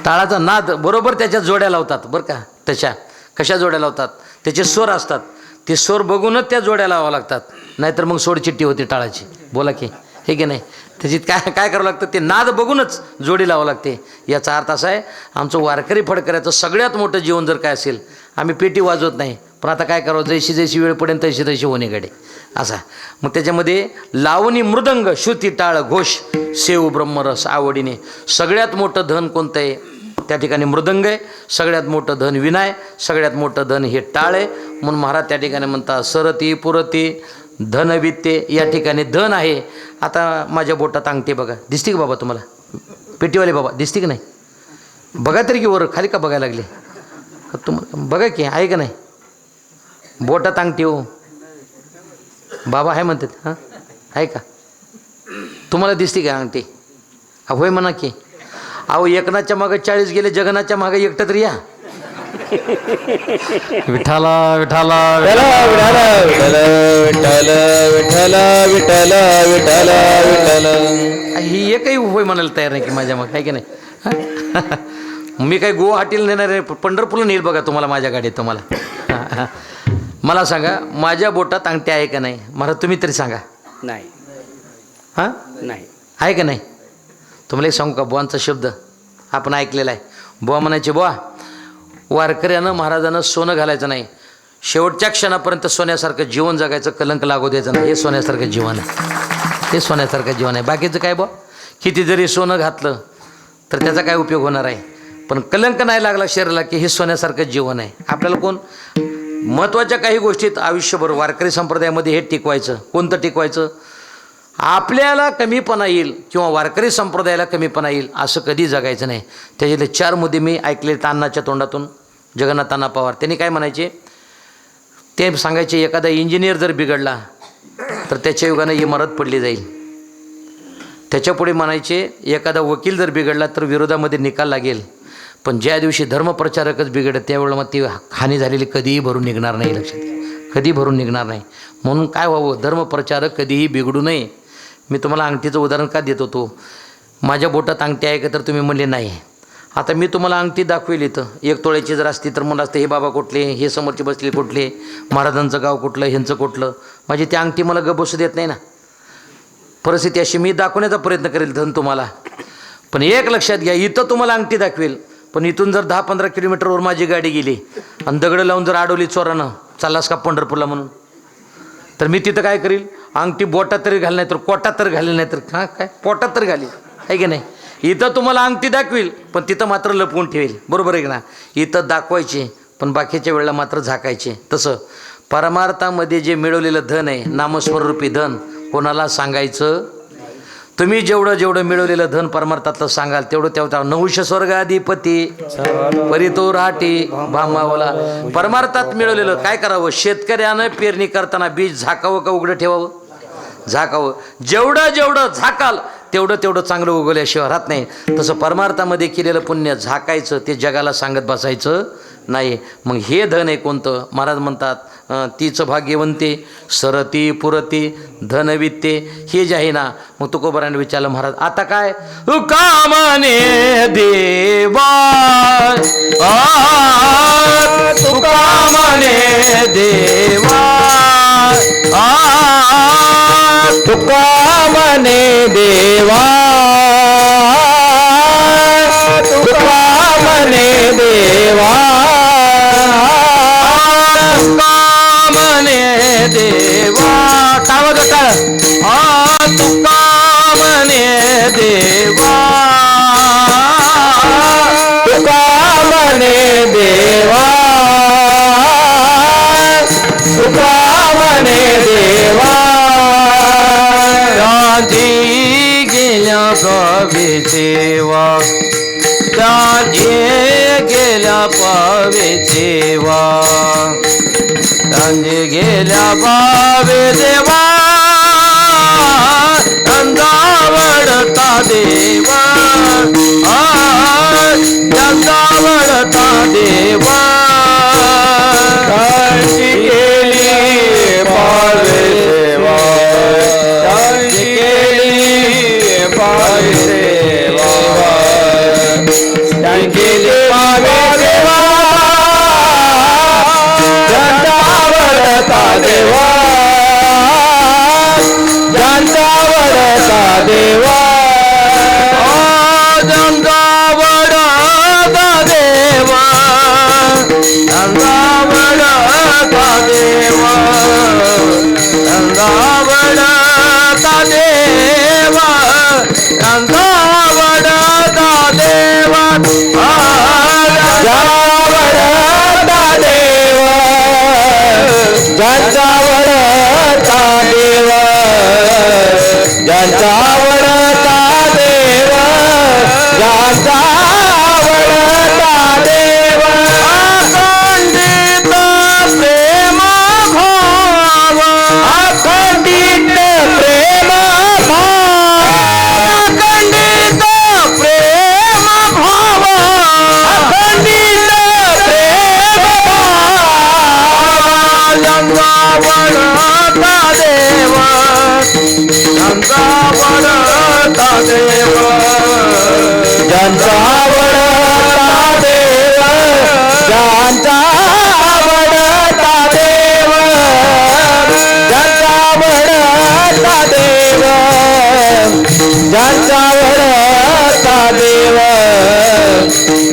B: टाळाचा नाद बरोबर त्याच्या जोड्या लावतात बरं का. त्याच्या कशा जोड्या लावतात? त्याचे स्वर असतात. ते स्वर बघूनच त्या जोड्या लावावं लागतात, नाहीतर मग सोडचिट्टी होती टाळाची. बोला की. हे की नाही. त्याच्यात काय काय करावं लागतं, ते नाद बघूनच जोडी लावावं लागते. याचा अर्थ असा आहे, आमचं वारकरी फडकऱ्याचं सगळ्यात मोठं जीवन जर काय असेल, आम्ही पेटी वाजवत नाही, पण आता काय करावं, जैशी जैशी वेळ पडेल तशी तशी होणेकडे असा. मग त्याच्यामध्ये लावणी, मृदंग, श्रुती, टाळ, घोष, सेव, ब्रह्मरस आवडीने. सगळ्यात मोठं धन कोणतं आहे, त्या ठिकाणी मृदंग आहे. सगळ्यात मोठं धन विना आहे. सगळ्यात मोठं धन हे टाळ आहे. म्हणून महाराज त्या ठिकाणी म्हणतात सरती पुरती धनवित्ते. या ठिकाणी धन आहे. आता माझ्या बोटात अंगठी बघा, दिसते का बाबा तुम्हाला, पेटीवाले बाबा दिसते की नाही, बघा तरी की वर खाली का बघायला लागले, तुम्हाला बघा की आहे का नाही, बोटात अंगठी हो बाबा आहे म्हणतात. हां आहे का, तुम्हाला दिसते का अंगठी, होय म्हणा की. अहो एकनाथच्या मागं 40 गेले, जगन्नाथच्या मागं एकटं तरी या. विठाला विठाला ही एकही होय म्हणायला तयार नाही की माझ्या मग, आहे की नाही. मी काही गुवाहाटीला नेणार आहे, पंढरपूरला नेईल बघा तुम्हाला माझ्या गाडीत. तुम्हाला मला सांगा, माझ्या बोटात अंगठी आहे का नाही, मला तुम्ही तरी सांगा.
C: नाही.
B: हां
C: नाही
B: आहे का नाही. तुम्हाला एक सांगू का, बुवांचा शब्द आपण ऐकलेला आहे. बुवा म्हणायचे, बुवा वारकऱ्यानं महाराजानं सोनं घालायचं नाही, शेवटच्या क्षणापर्यंत सोन्यासारखं जीवन जगायचं, कलंक लागू द्यायचं नाही. हे सोन्यासारखं जीवन आहे, हे सोन्यासारखं जीवन आहे. बाकीचं काय बुवा, किती जरी सोनं घातलं तर त्याचा काय उपयोग होणार आहे, पण कलंक नाही लागला शरीराला की हे सोन्यासारखं जीवन आहे. आपल्याला कोण महत्त्वाच्या काही गोष्टीत आयुष्यभर वारकरी संप्रदायामध्ये हे टिकवायचं. कोणतं टिकवायचं, आपल्याला कमीपणा येईल किंवा वारकरी संप्रदायाला कमीपणा येईल असं कधी जगायचं नाही. त्याच्यातले 4 मुद्दे मी ऐकले अण्णाच्या तोंडातून, जगन्नाथ अण्णा पवार. त्यांनी काय म्हणायचे, ते सांगायचे, एखादा इंजिनियर जर बिघडला तर त्याच्या युगानं इमारत पडली जाईल. त्याच्यापुढे म्हणायचे, एखादा वकील जर बिघडला तर विरोधामध्ये निकाल लागेल, पण ज्या दिवशी धर्मप्रचारकच बिघडत त्यावेळेला मग ती हानी झालेली कधीही भरून निघणार नाही. लक्षात घ्या, कधी भरून निघणार नाही. म्हणून काय व्हावं, धर्मप्रचारक कधीही बिघडू नये. मी तुम्हाला अंगठीचं उदाहरण का देत होतो, माझ्या बोटात अंगठी आहे का तर तुम्ही म्हणले नाही. आता मी तुम्हाला अंगठी दाखवेल इथं, 1 तोळ्याची जर असती तर मला असतं हे बाबा कुठले, हे समोरचे बसले कुठले, महाराजांचं गाव कुठलं, ह्यांचं कुठलं. माझी ती अंगठी मला गप बसू देत नाही ना. परिस्थिती अशी, मी दाखवण्याचा प्रयत्न करेल धन तुम्हाला, पण एक लक्षात घ्या, इथं तुम्हाला अंगठी दाखवेल, पण इथून जर 10-15 किलोमीटरवर माझी गाडी गेली आणि दगडं लावून जर अडवली चोरानं, चाललास का पंढरपूरला म्हणून, तर मी तिथं काय करील, अंगठी बोटात तरी घाल, नाही तर कोटात तरी घालेल, नाही तर काय पोटात तरी घालील, आहे की नाही. इथं तुम्हाला अंगठी दाखवेल पण तिथं मात्र लपवून ठेवेल, बरोबर आहे की ना. इथं दाखवायचे पण बाकीच्या वेळेला मात्र झाकायचे. तसं परमार्थामध्ये जे मिळवलेलं धन आहे, नामस्वरूपी धन, कोणाला सांगायचं. तुम्ही जेवढं जेवढं मिळवलेलं धन परमार्थातलं सांगाल तेवढं तेवढं. नहुष स्वर्गाधिपती परितो राठी भामावला. परमार्थात मिळवलेलं काय करावं, शेतकऱ्यानं पेरणी करताना बीज झाकावं का उघडं ठेवावं, झाकावं. जेवढं जेवढं झाकाल तेवढं तेवढं चांगलं उगवल्याशिवाय राहत नाही. तसं परमार्थामध्ये केलेलं पुण्य झाकायचं, ते जगाला सांगत बसायचं नाही. मग हे धन आहे कोणतं, महाराज म्हणतात तीच भाग्यवंते सरती पुरती धनवित्ते. हे जे आहे ना, मग तुकोबाराने विचारलं, महाराज आता काय, तुकामने देवा तुकामने देवा
C: तुकामने देवा तुकामने देवा
B: तुकामने देवा. टाळ तुकामने देवा
C: तुकामने देवा तुकामने देवा.
B: त्याची गेल्या पावे देवा, त्याची गेल्या पावे देवा, त्याची गेल्या पावे देवा, अंधावडता देवा, अंधावडता देवा.
C: त्यांची गेली पावे देवा, त्यांची गेली पावे देवा, त्यांची गेली पावे देवा, अंधावडता देवा, अंधावडता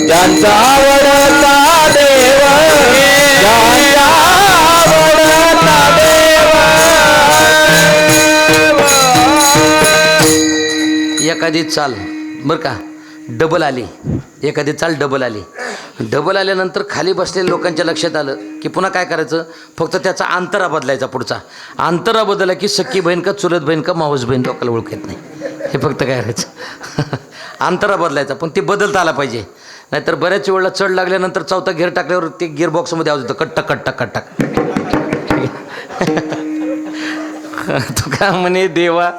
C: ज्यांचा आवडता देव ज्यांचा आवडता देव
B: एखादी चाल बरं का डबल आली, एखादी चाल डबल आली. डबल आल्यानंतर खाली बसलेल्या लोकांच्या लक्षात आलं की पुन्हा काय करायचं, फक्त त्याचा अंतरा बदलायचा. पुढचा अंतरा बदलला की सख्खी बहीण का चुलत बहीण का मावस बहीण लोकांना ओळख येत नाही. हे फक्त काय करायचं अंतरा बदलायचा, पण ते बदलता आला पाहिजे. नाहीतर बऱ्याच वेळेला चढ लागल्यानंतर चौथा गिअर टाकल्यावर ते गिअर बॉक्समध्ये आवाज येतो कट्टक कट्टक कट्टक. तुका म्हणे देवा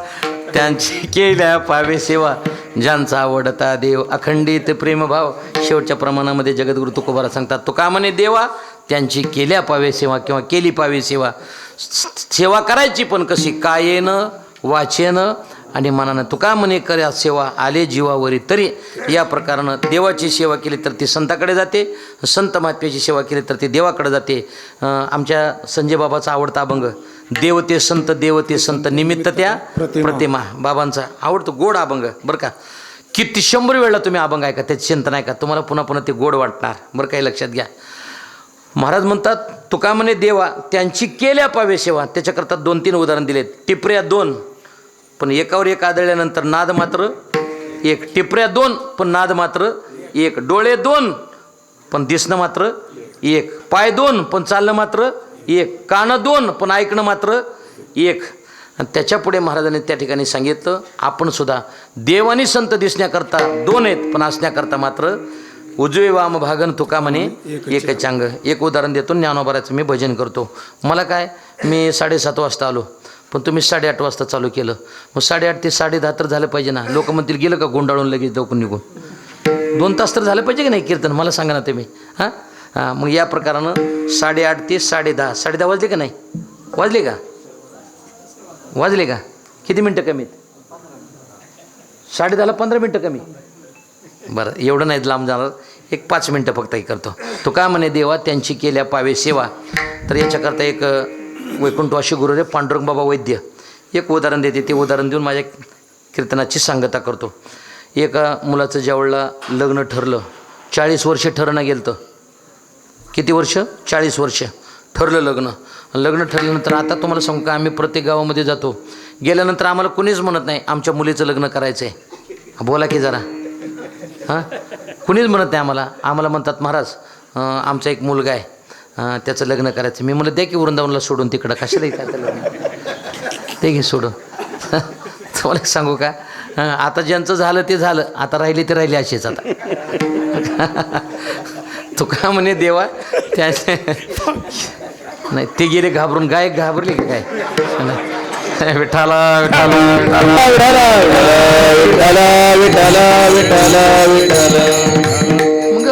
B: त्यांची केल्या पावे सेवा ज्यांचा आवडता देव अखंडित प्रेमभाव. शेवटच्या प्रमाणामध्ये जगद्गुरु तुकोबारा सांगतात तुका म्हणे देवा त्यांची केल्या पावे सेवा किंवा केली पावे सेवा. सेवा करायची पण कशी, कायेनं वाचेनं आणि मनानं. तुका म्हणे करा सेवा आले जीवावरी तरी. या प्रकारानं देवाची सेवा केली तर ती संताकडे जाते, संत महात्म्याची सेवा केली तर ती देवाकडे जाते. आमच्या संजय बाबाचा आवडता अभंग देवते संत निमित्त त्या प्रतिमा. बाबांचा आवडतो गोड अभंग बरं का. किती 100 वेळा तुम्ही अभंग ऐका, त्याची चिंता नाही का, तुम्हाला पुन्हा पुन्हा ते गोड वाटणार बरं काही लक्षात घ्या. महाराज म्हणतात तुका म्हणे देवा त्यांची केल्या पावे सेवा. त्याच्याकरता 2-3 उदाहरण दिलेत. टिपऱ्या 2 पण एकावर एक आदळल्यानंतर नाद मात्र 1. टिपऱ्या 2 पण नाद मात्र 1. डोळे 2 पण दिसणं मात्र 1. पाय 2 पण चालणं मात्र 1. कानं 2 पण ऐकणं मात्र 1. आणि त्याच्या पुढे महाराजांनी त्या ठिकाणी सांगितलं आपण सुद्धा देव आणि संत दिसण्याकरता 2 आहेत पण असण्याकरता मात्र उजवे वाम भागन तुका म्हणे एकच अंग. एक उदाहरण देतो. ज्ञानोबाराचं मी भजन करतो. मला काय, मी 7:30 वाजता आलो पण तुम्ही 8:30 वाजता चालू केलं. मग 8:30 ते 10:30 तर झालं पाहिजे ना. लोक म्हणतील गेलं का गुंडाळून लगेच डोकून निघून. 2 तास तर झालं पाहिजे की नाही कीर्तन. मला सांगा ना तुम्ही. हां हां मग या प्रकारानं 8:30 ते 10:30. 10:30 वाजले का नाही, वाजले का, वाजले का, किती मिनटं कमीत, 10:30ला 15 मिनटं कमी. बरं एवढं नाही लांब जाणार, एक 5 मिनटं फक्त हे करतो. तो का म्हणे देवा त्यांची केल्या पावे सेवा. तर याच्याकरता एक वैकुंठवासी गुरुदेव पांडुरंग बाबा वैद्य एक उदाहरण देते. ते उदाहरण देऊन माझ्या कीर्तनाची सांगता करतो. एका मुलाचं ज्यावेळेला लग्न ठरलं, 40 वर्ष ठरणं गेलं तर किती वर्ष, 40 वर्ष ठरलं लग्न. लग्न ठरल्यानंतर आता तुम्हाला सांगू का, आम्ही प्रत्येक गावामध्ये जातो. गेल्यानंतर आम्हाला कुणीच म्हणत नाही आमच्या मुलीचं लग्न करायचं आहे. बोला की जरा. हां कुणीच म्हणत नाही आम्हाला. आम्हाला म्हणतात महाराज आमचा एक मुलगा आहे त्याचं लग्न करायचं. मी म्हणलं द्या की वृंदावनला सोडून तिकडं, कशाला काय लग्न ते घे सोडून. तुम्हाला सांगू का, आता ज्यांचं झालं ते झालं, आता राहिले ते राहिले असेच. आता तुका म्हणे देवा त्या नाही ते गेले घाबरून. गायक घाबरले की काय, विठाला विठाला मग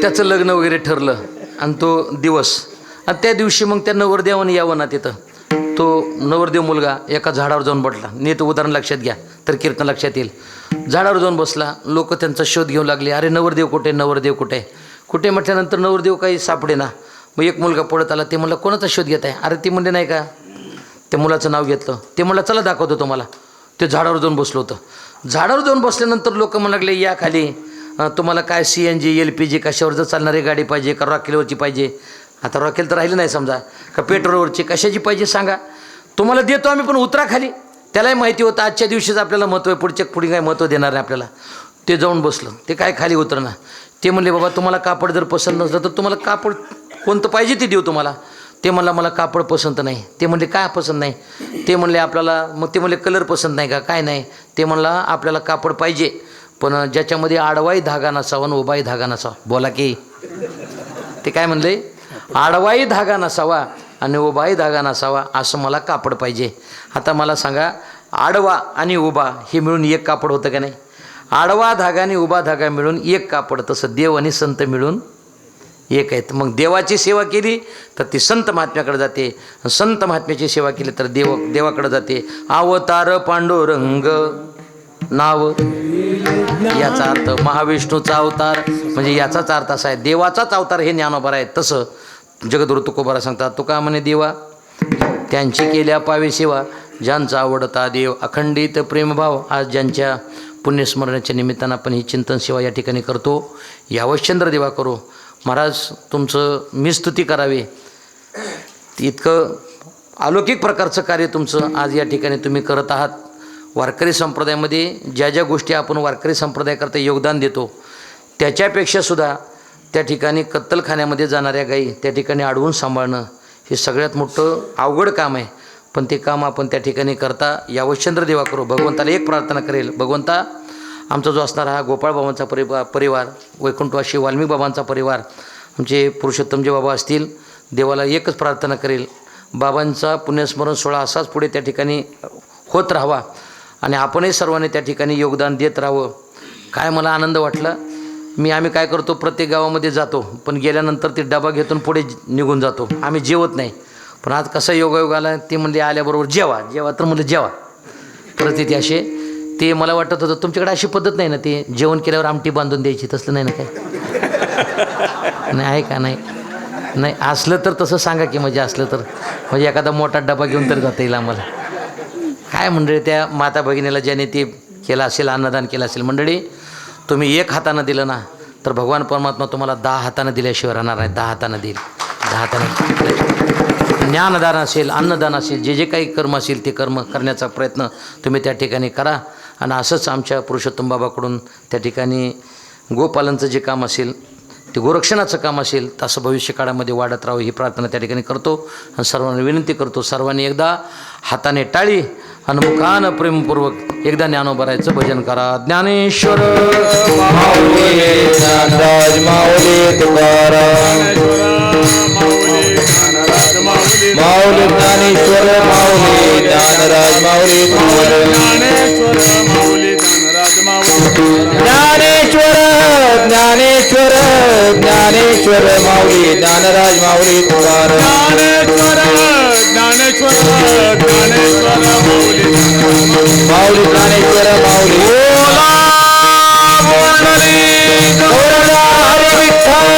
B: त्याचं लग्न वगैरे ठरलं आणि तो दिवस. आणि त्या दिवशी मग त्या नवरदेवाने यावं ना तिथं. तो नवरदेव मुलगा एका झाडावर जाऊन बसला. नीट उदाहरण लक्षात घ्या तर कीर्तन लक्षात येईल. झाडावर जाऊन बसला. लोक त्यांचा शोध घेऊ लागले. अरे नवरदेव कुठे, नवरदेव कुठे कुठे म्हटल्यानंतर नवरदेव काही सापडे ना. मग एक मुलगा पळत आला. ते म्हणलं कोणाचा शोध घेत आहे. अरे ती म्हणले नाही का, त्या मुलाचं नाव घेतलं. ते म्हणलं चला दाखवतो तुम्हाला. ते झाडावर जाऊन बसलो होतं. झाडावर जाऊन बसल्यानंतर लोक म्हणू लागले या खाली, तुम्हाला काय CNG LPG कशावर जर चालणारी गाडी पाहिजे का रॉकेलवरची पाहिजे. आता रॉकेल तर राहिली नाही समजा, का पेट्रोलवरची कशाची पाहिजे सांगा, तुम्हाला देतो आम्ही, पण उतरा खाली. त्यालाही माहिती होतं आजच्या दिवशीच आपल्याला महत्त्व आहे, पुढे काय महत्त्व देणार नाही आपल्याला. ते जाऊन बसलं. ते काय खाली उतरणार. ते म्हणले बाबा तुम्हाला कापड जर पसंत नसलं तर तुम्हाला कापड कोणतं पाहिजे ते देऊ तुम्हाला. ते म्हणला मला कापड पसंत नाही. ते म्हणले काय पसंत नाही. ते म्हणले आपल्याला, मग ते म्हणले कलर पसंत नाही का, काय नाही. ते म्हणला आपल्याला कापड पाहिजे पण ज्याच्यामध्ये आडवाई धागा नसावा आणि उभाई धागा नसावा. बोला की. ते काय म्हणले, आडवाई धागा नसावा आणि उभाई धागा नसावा असं मला कापड पाहिजे. आता मला सांगा, आडवा आणि उभा हे मिळून एक कापड होतं का नाही. आडवा धागा आणि उभा धागा मिळून एक कापड. तसं देव आणि संत मिळून एक आहेत. मग देवाची सेवा केली तर ती संत महात्म्याकडे जाते. संत महात्म्याची सेवा केली तर देवाकडे जाते. अवतार पांडुरंग नाव, याचा अर्थ महाविष्णूचा अवतार. म्हणजे याचाच अर्थ असा आहे देवाचाच अवतार हे ज्ञानोबा आहे. तसं जगद्गुरु तुकोबारा सांगतात तुका म्हणे देवा त्यांची केल्या पावे सेवा ज्यांचा आवडता देव अखंडित प्रेमभाव. आज ज्यांच्या पुण्यस्मरणाच्या निमित्तानं आपण ही चिंतन सेवा या ठिकाणी करतो. यावश्चंद्र देवा करो. महाराज तुमचं मी स्तुती करावी, इतकं अलौकिक प्रकारचं कार्य तुमचं आज या ठिकाणी तुम्ही करत आहात. वारकरी संप्रदायामध्ये ज्या ज्या गोष्टी आपण वारकरी संप्रदायाकरता योगदान देतो त्याच्यापेक्षासुद्धा त्या ठिकाणी कत्तलखान्यामध्ये जाणाऱ्या गायी त्या ठिकाणी अडवून सांभाळणं हे सगळ्यात मोठं अवघड काम आहे. पण ते काम आपण त्या ठिकाणी करता. यावश्चंद्र देवा करू. भगवंताला एक प्रार्थना करेल, भगवंता आमचा जो असणारा हा गोपाळबाबांचा परिवार, वैकुंठवासी वाल्मिक बाबांचा परिवार, आमचे पुरुषोत्तमजी बाबा असतील, देवाला एकच प्रार्थना करेल, बाबांचा पुण्यस्मरण सोहळा असाच पुढे त्या ठिकाणी होत राहावा आणि आपणही सर्वांनी त्या ठिकाणी योगदान देत राहावं. काय मला आनंद वाटला. आम्ही काय करतो, प्रत्येक गावामध्ये जातो, पण गेल्यानंतर ते डबा घेतून पुढे निघून जातो. आम्ही जेवत नाही. पण आज कसा योगायोग आला, ते म्हणले आल्याबरोबर जेवा तर म्हणलं जेवा. परिस्थिती असे ते मला वाटत होतं तुमच्याकडे अशी पद्धत नाही ना, ते जेवण केल्यावर आमटी बांधून द्यायची, तसलं नाही ना काय? नाही आहे का? नाही असलं तर तसं सांगा की, म्हणजे असलं तर म्हणजे एखादा मोठा डबा घेऊन तर जाता येईल आम्हाला. काय मंडळी, त्या माता भगिनीला ज्याने ते केलं असेल, अन्नदान केलं असेल, मंडळी तुम्ही एक हातानं दिलं ना तर भगवान परमात्मा तुम्हाला 10 हातानं दिल्याशिवाय राहणार नाही. 10 हातानं देईल. 10 हातानं ज्ञानदान असेल, अन्नदान असेल, जे जे काही कर्म असेल ते कर्म करण्याचा प्रयत्न तुम्ही त्या ठिकाणी करा. आणि असंच आमच्या पुरुषोत्तम बाबाकडून त्या ठिकाणी गोपालनचं जे काम असेल, ते गोरक्षणाचं काम असेल, तसं भविष्य काळामध्ये वाढत राहावं ही प्रार्थना त्या ठिकाणी करतो. आणि सर्वांना विनंती करतो, सर्वांनी एकदा हाताने टाळी आणि मुखानं प्रेमपूर्वक एकदा ज्ञानोबारायचं भजन करा. ज्ञानेश्वर
C: माऊली ज्ञानराज माऊली तुकाराम माऊली ज्ञानेश्वर माऊली ज्ञानराज माऊली तुकाराम ज्ञानेश्वर ज्ञानेश्वर ज्ञानेश्वर माऊली ज्ञानराज माऊली तुकाराम माऊली ज्ञानेश्वर माऊली हरी विठ्ठल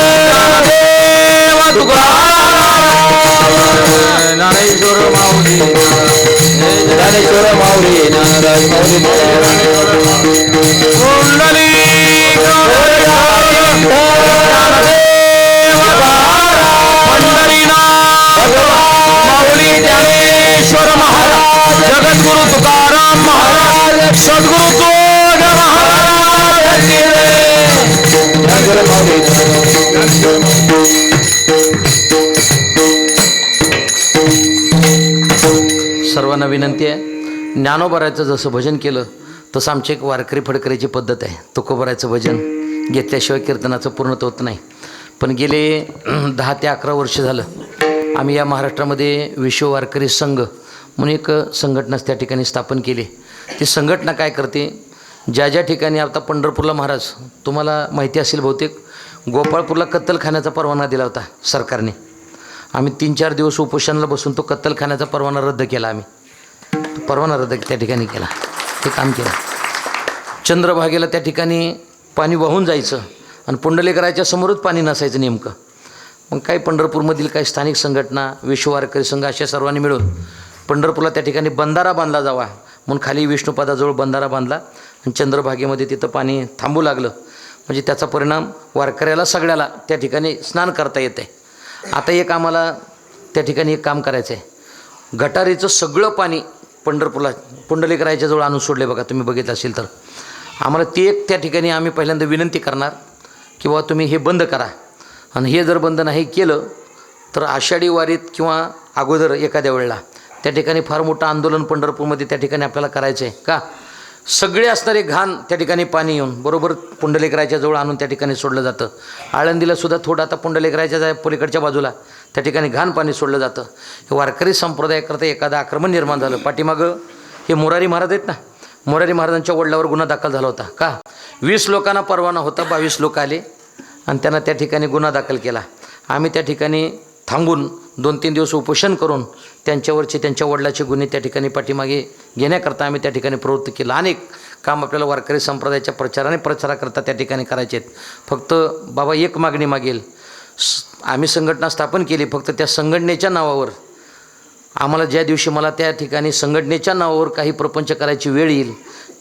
C: ज्ञानेश्वर माऊली ज्ञानेश्वर माऊली ज्ञानराज माऊली माऊली ज्ञानेश्वर महाराज जगद्गुरु तुकाराम महाराज सद्गुरु तुकोज महाराज
B: सर्वांना विनंती आहे, ज्ञानोबारायचं जसं भजन केलं तसं आमची एक वारकरी फडकरीची पद्धत आहे. तुकोबारायचं भजन घेतल्याशिवाय कीर्तनाचं पूर्णत्व होत नाही. पण गेले 10 ते 11 वर्ष झालं आम्ही या महाराष्ट्रामध्ये विश्व वारकरी संघ म्हणून एक संघटना त्या ठिकाणी स्थापन केली. ती संघटना काय करते, ज्या ज्या ठिकाणी आता पंढरपूरला महाराज तुम्हाला माहिती असेल बहुतेक, गोपाळपूरला कत्तलखान्याचा परवाना दिला होता सरकारने. आम्ही 3-4 दिवस उपोषणाला बसून तो कत्तलखान्याचा परवाना रद्द केला. आम्ही परवाना रद्द त्या ठिकाणी केला, ते काम केलं. चंद्रभागेला त्या ठिकाणी पाणी वाहून जायचं आणि पुंडलेकराच्या समोरच पाणी नसायचं नेमकं. मग काही पंढरपूरमधील काही स्थानिक संघटना, विश्व वारकरी संघ अशा सर्वांनी मिळून पंढरपूरला त्या ठिकाणी बंधारा बांधला जावा म्हणून खाली विष्णुपादाजवळ बंधारा बांधला आणि चंद्रभागेमध्ये तिथं पाणी थांबू लागलं. म्हणजे त्याचा परिणाम वारकऱ्याला सगळ्याला त्या ठिकाणी स्नान करता येतं आहे. आता एक आम्हाला त्या ठिकाणी एक काम करायचं आहे, गटारीचं सगळं पाणी पंढरपूरला पुंडलेकराच्या जवळ आणून सोडले. बघा तुम्ही बघितलं असेल तर आम्हाला ते एक त्या ठिकाणी आम्ही पहिल्यांदा विनंती करणार की बाबा तुम्ही हे बंद करा. आणि हे जर बंद नाही केलं तर आषाढी वारीत किंवा अगोदर एखाद्या वेळेला त्या ठिकाणी फार मोठं आंदोलन पंढरपूरमध्ये त्या ठिकाणी आपल्याला करायचं आहे. का सगळे असणारे घाण त्या ठिकाणी पाणी येऊन बरोबर पुंडलेकराच्या जवळ आणून त्या ठिकाणी सोडलं जातं. आळंदीला सुद्धा थोडं आता पुंडलेकराच्या पलीकडच्या बाजूला त्या ठिकाणी घाण पाणी सोडलं जातं. हे वारकरी संप्रदायाकरता एखादं आक्रमण निर्माण झालं. पाठीमागं हे मोरारी महाराज आहेत ना, मोरारी महाराजांच्या वडिलावर गुन्हा दाखल झाला होता. का 20 लोकांना परवाना होता, 22 लोक आले आणि त्यांना त्या ठिकाणी गुन्हा दाखल केला. आम्ही त्या ठिकाणी थांबून 2-3 दिवस उपोषण करून त्यांच्यावरचे त्यांच्या वडिलाचे गुन्हे त्या ठिकाणी पाठीमागे घेण्याकरता आम्ही त्या ठिकाणी प्रवृत्त केलं. अनेक काम आपल्याला वारकरी संप्रदायाच्या प्रचाराकरता त्या ठिकाणी करायचे आहेत. फक्त बाबा एक मागणी मागेल, आम्ही संघटना स्थापन केली, फक्त त्या संघटनेच्या नावावर आम्हाला ज्या दिवशी मला त्या ठिकाणी संघटनेच्या नावावर काही प्रपंच करायची वेळ येईल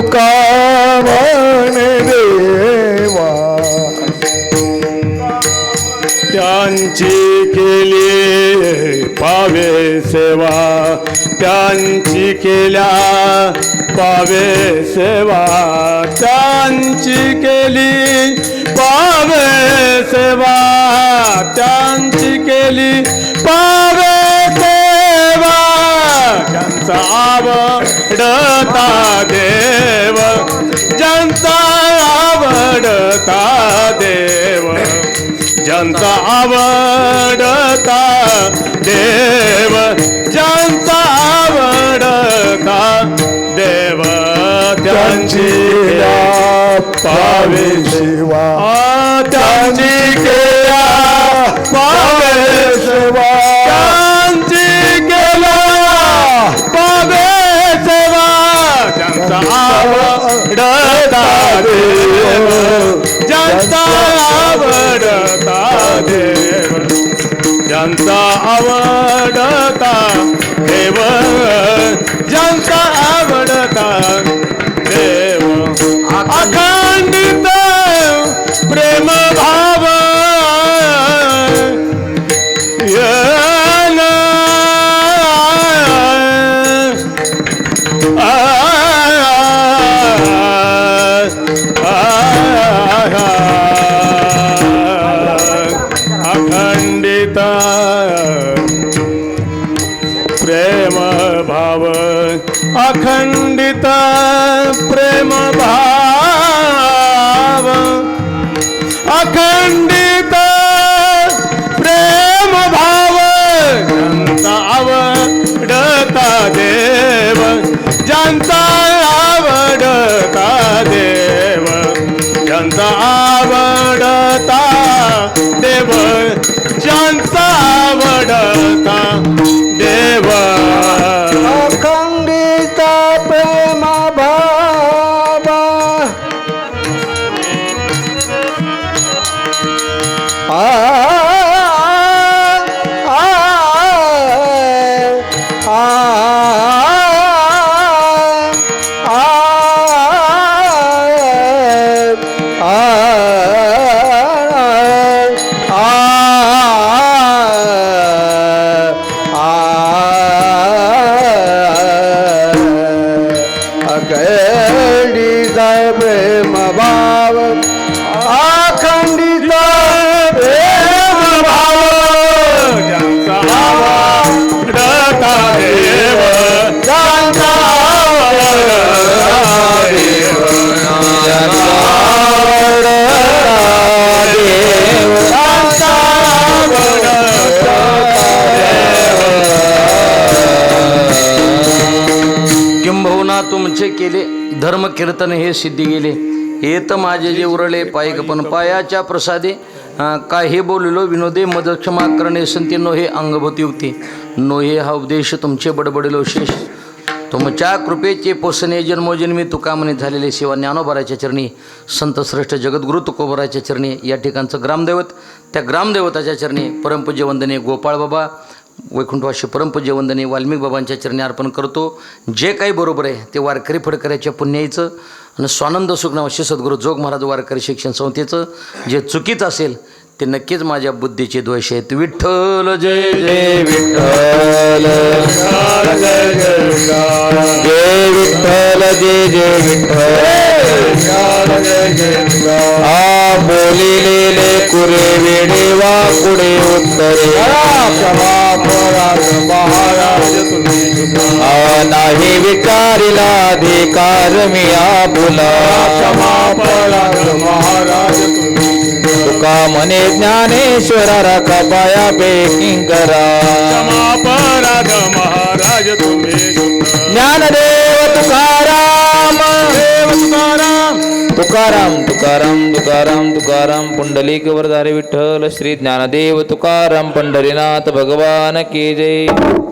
C: तुका म्हणे देवा त्यांची केली पावे सेवा त्यांची केल्या पावे सेवा त्यांची केली पावे सेवा त्यांची केली पावे सेवा ज्यांचा आवडता देव ज्यांचा आवडता देव ज्यांचा आवडता देव ज्यांचा आवडता देव त्यांची पावे सेवा त्यांची केल्या पावे सेवा त्यांची केल्या पावे सेवा ज्यांचा आवडता देव ज्यांचा आवडता देव ज्यांचा आवडता देव ज्यांचा आवडता देव अखंडित प्रेम भाव अखंडित प्रेम भाव अखंडित प्रेम भाव अखंडित प्रेम भाव ज्यांचा आवडता देव ज्यांचा आवडता देव ज्यांचा आवडता देव ज्यांचा आवडता देव अखंडित प्रेम भाव अखंडित प्रेम भाव अखंडित प्रेम भाव ज्यांचा आवडता देव ज्यांचा आवडता देव ज्यांचा आवडता देव ज्यांचा आवडता देव
B: किंबहुना तुमचे केले धर्म कीर्तन हे सिद्धी गेले हे तर माझे जे उरले पायक पण पायाच्या प्रसादे काही बोललो विनोदे मद क्षमा करणे संती नोहे अंगभूती युक्ती नोहे हा उपदेश तुमचे बडबडलो शेष तुमच्या कृपेचे पोषणे जन्मोजन्मी तुका म्हणे झालेले सेवा ज्ञानोबाराच्या चरणी संत श्रेष्ठ जगद्गुरु तुकोबराच्या चरणी या ठिकाणचं ग्रामदैवत त्या ग्रामदैवताच्या चरणी परमपूज्य वंदने गोपाळ बाबा वैकुंठवासी परमपूज्य वंदने वाल्मिक बाबांच्या चरणी अर्पण करतो जे काही बरोबर आहे ते वारकरी फडकऱ्याच्या पुण्याईचं आणि स्वानंद सुखनावाशी सद्गुरू जोग महाराज वारकरी शिक्षण संस्थेचं जे चुकीचं असेल ते नक्कीच माझ्या बुद्धीचे दोष आहेत विठ्ठल जय जय
C: विठ्ठल जय विठ्ठल जय जय विठ्ठल आ बोलिलेले कुरे वेडे वा पुढे उत्तरे नाही विकारिला अधिकार मी आपुला महाराज तुका म्हणे ज्ञानेश्वरा राखा पाया बेकिंकरा
D: अपराध महाराज तुम्ही
C: ज्ञानदेव तुकाराम तुकाराम तुकाराम तुकाराम तुकाराम पुंडलिक वरदारी विठ्ठल श्री ज्ञानदेव तुकाराम पंढरीनाथ भगवान की जय.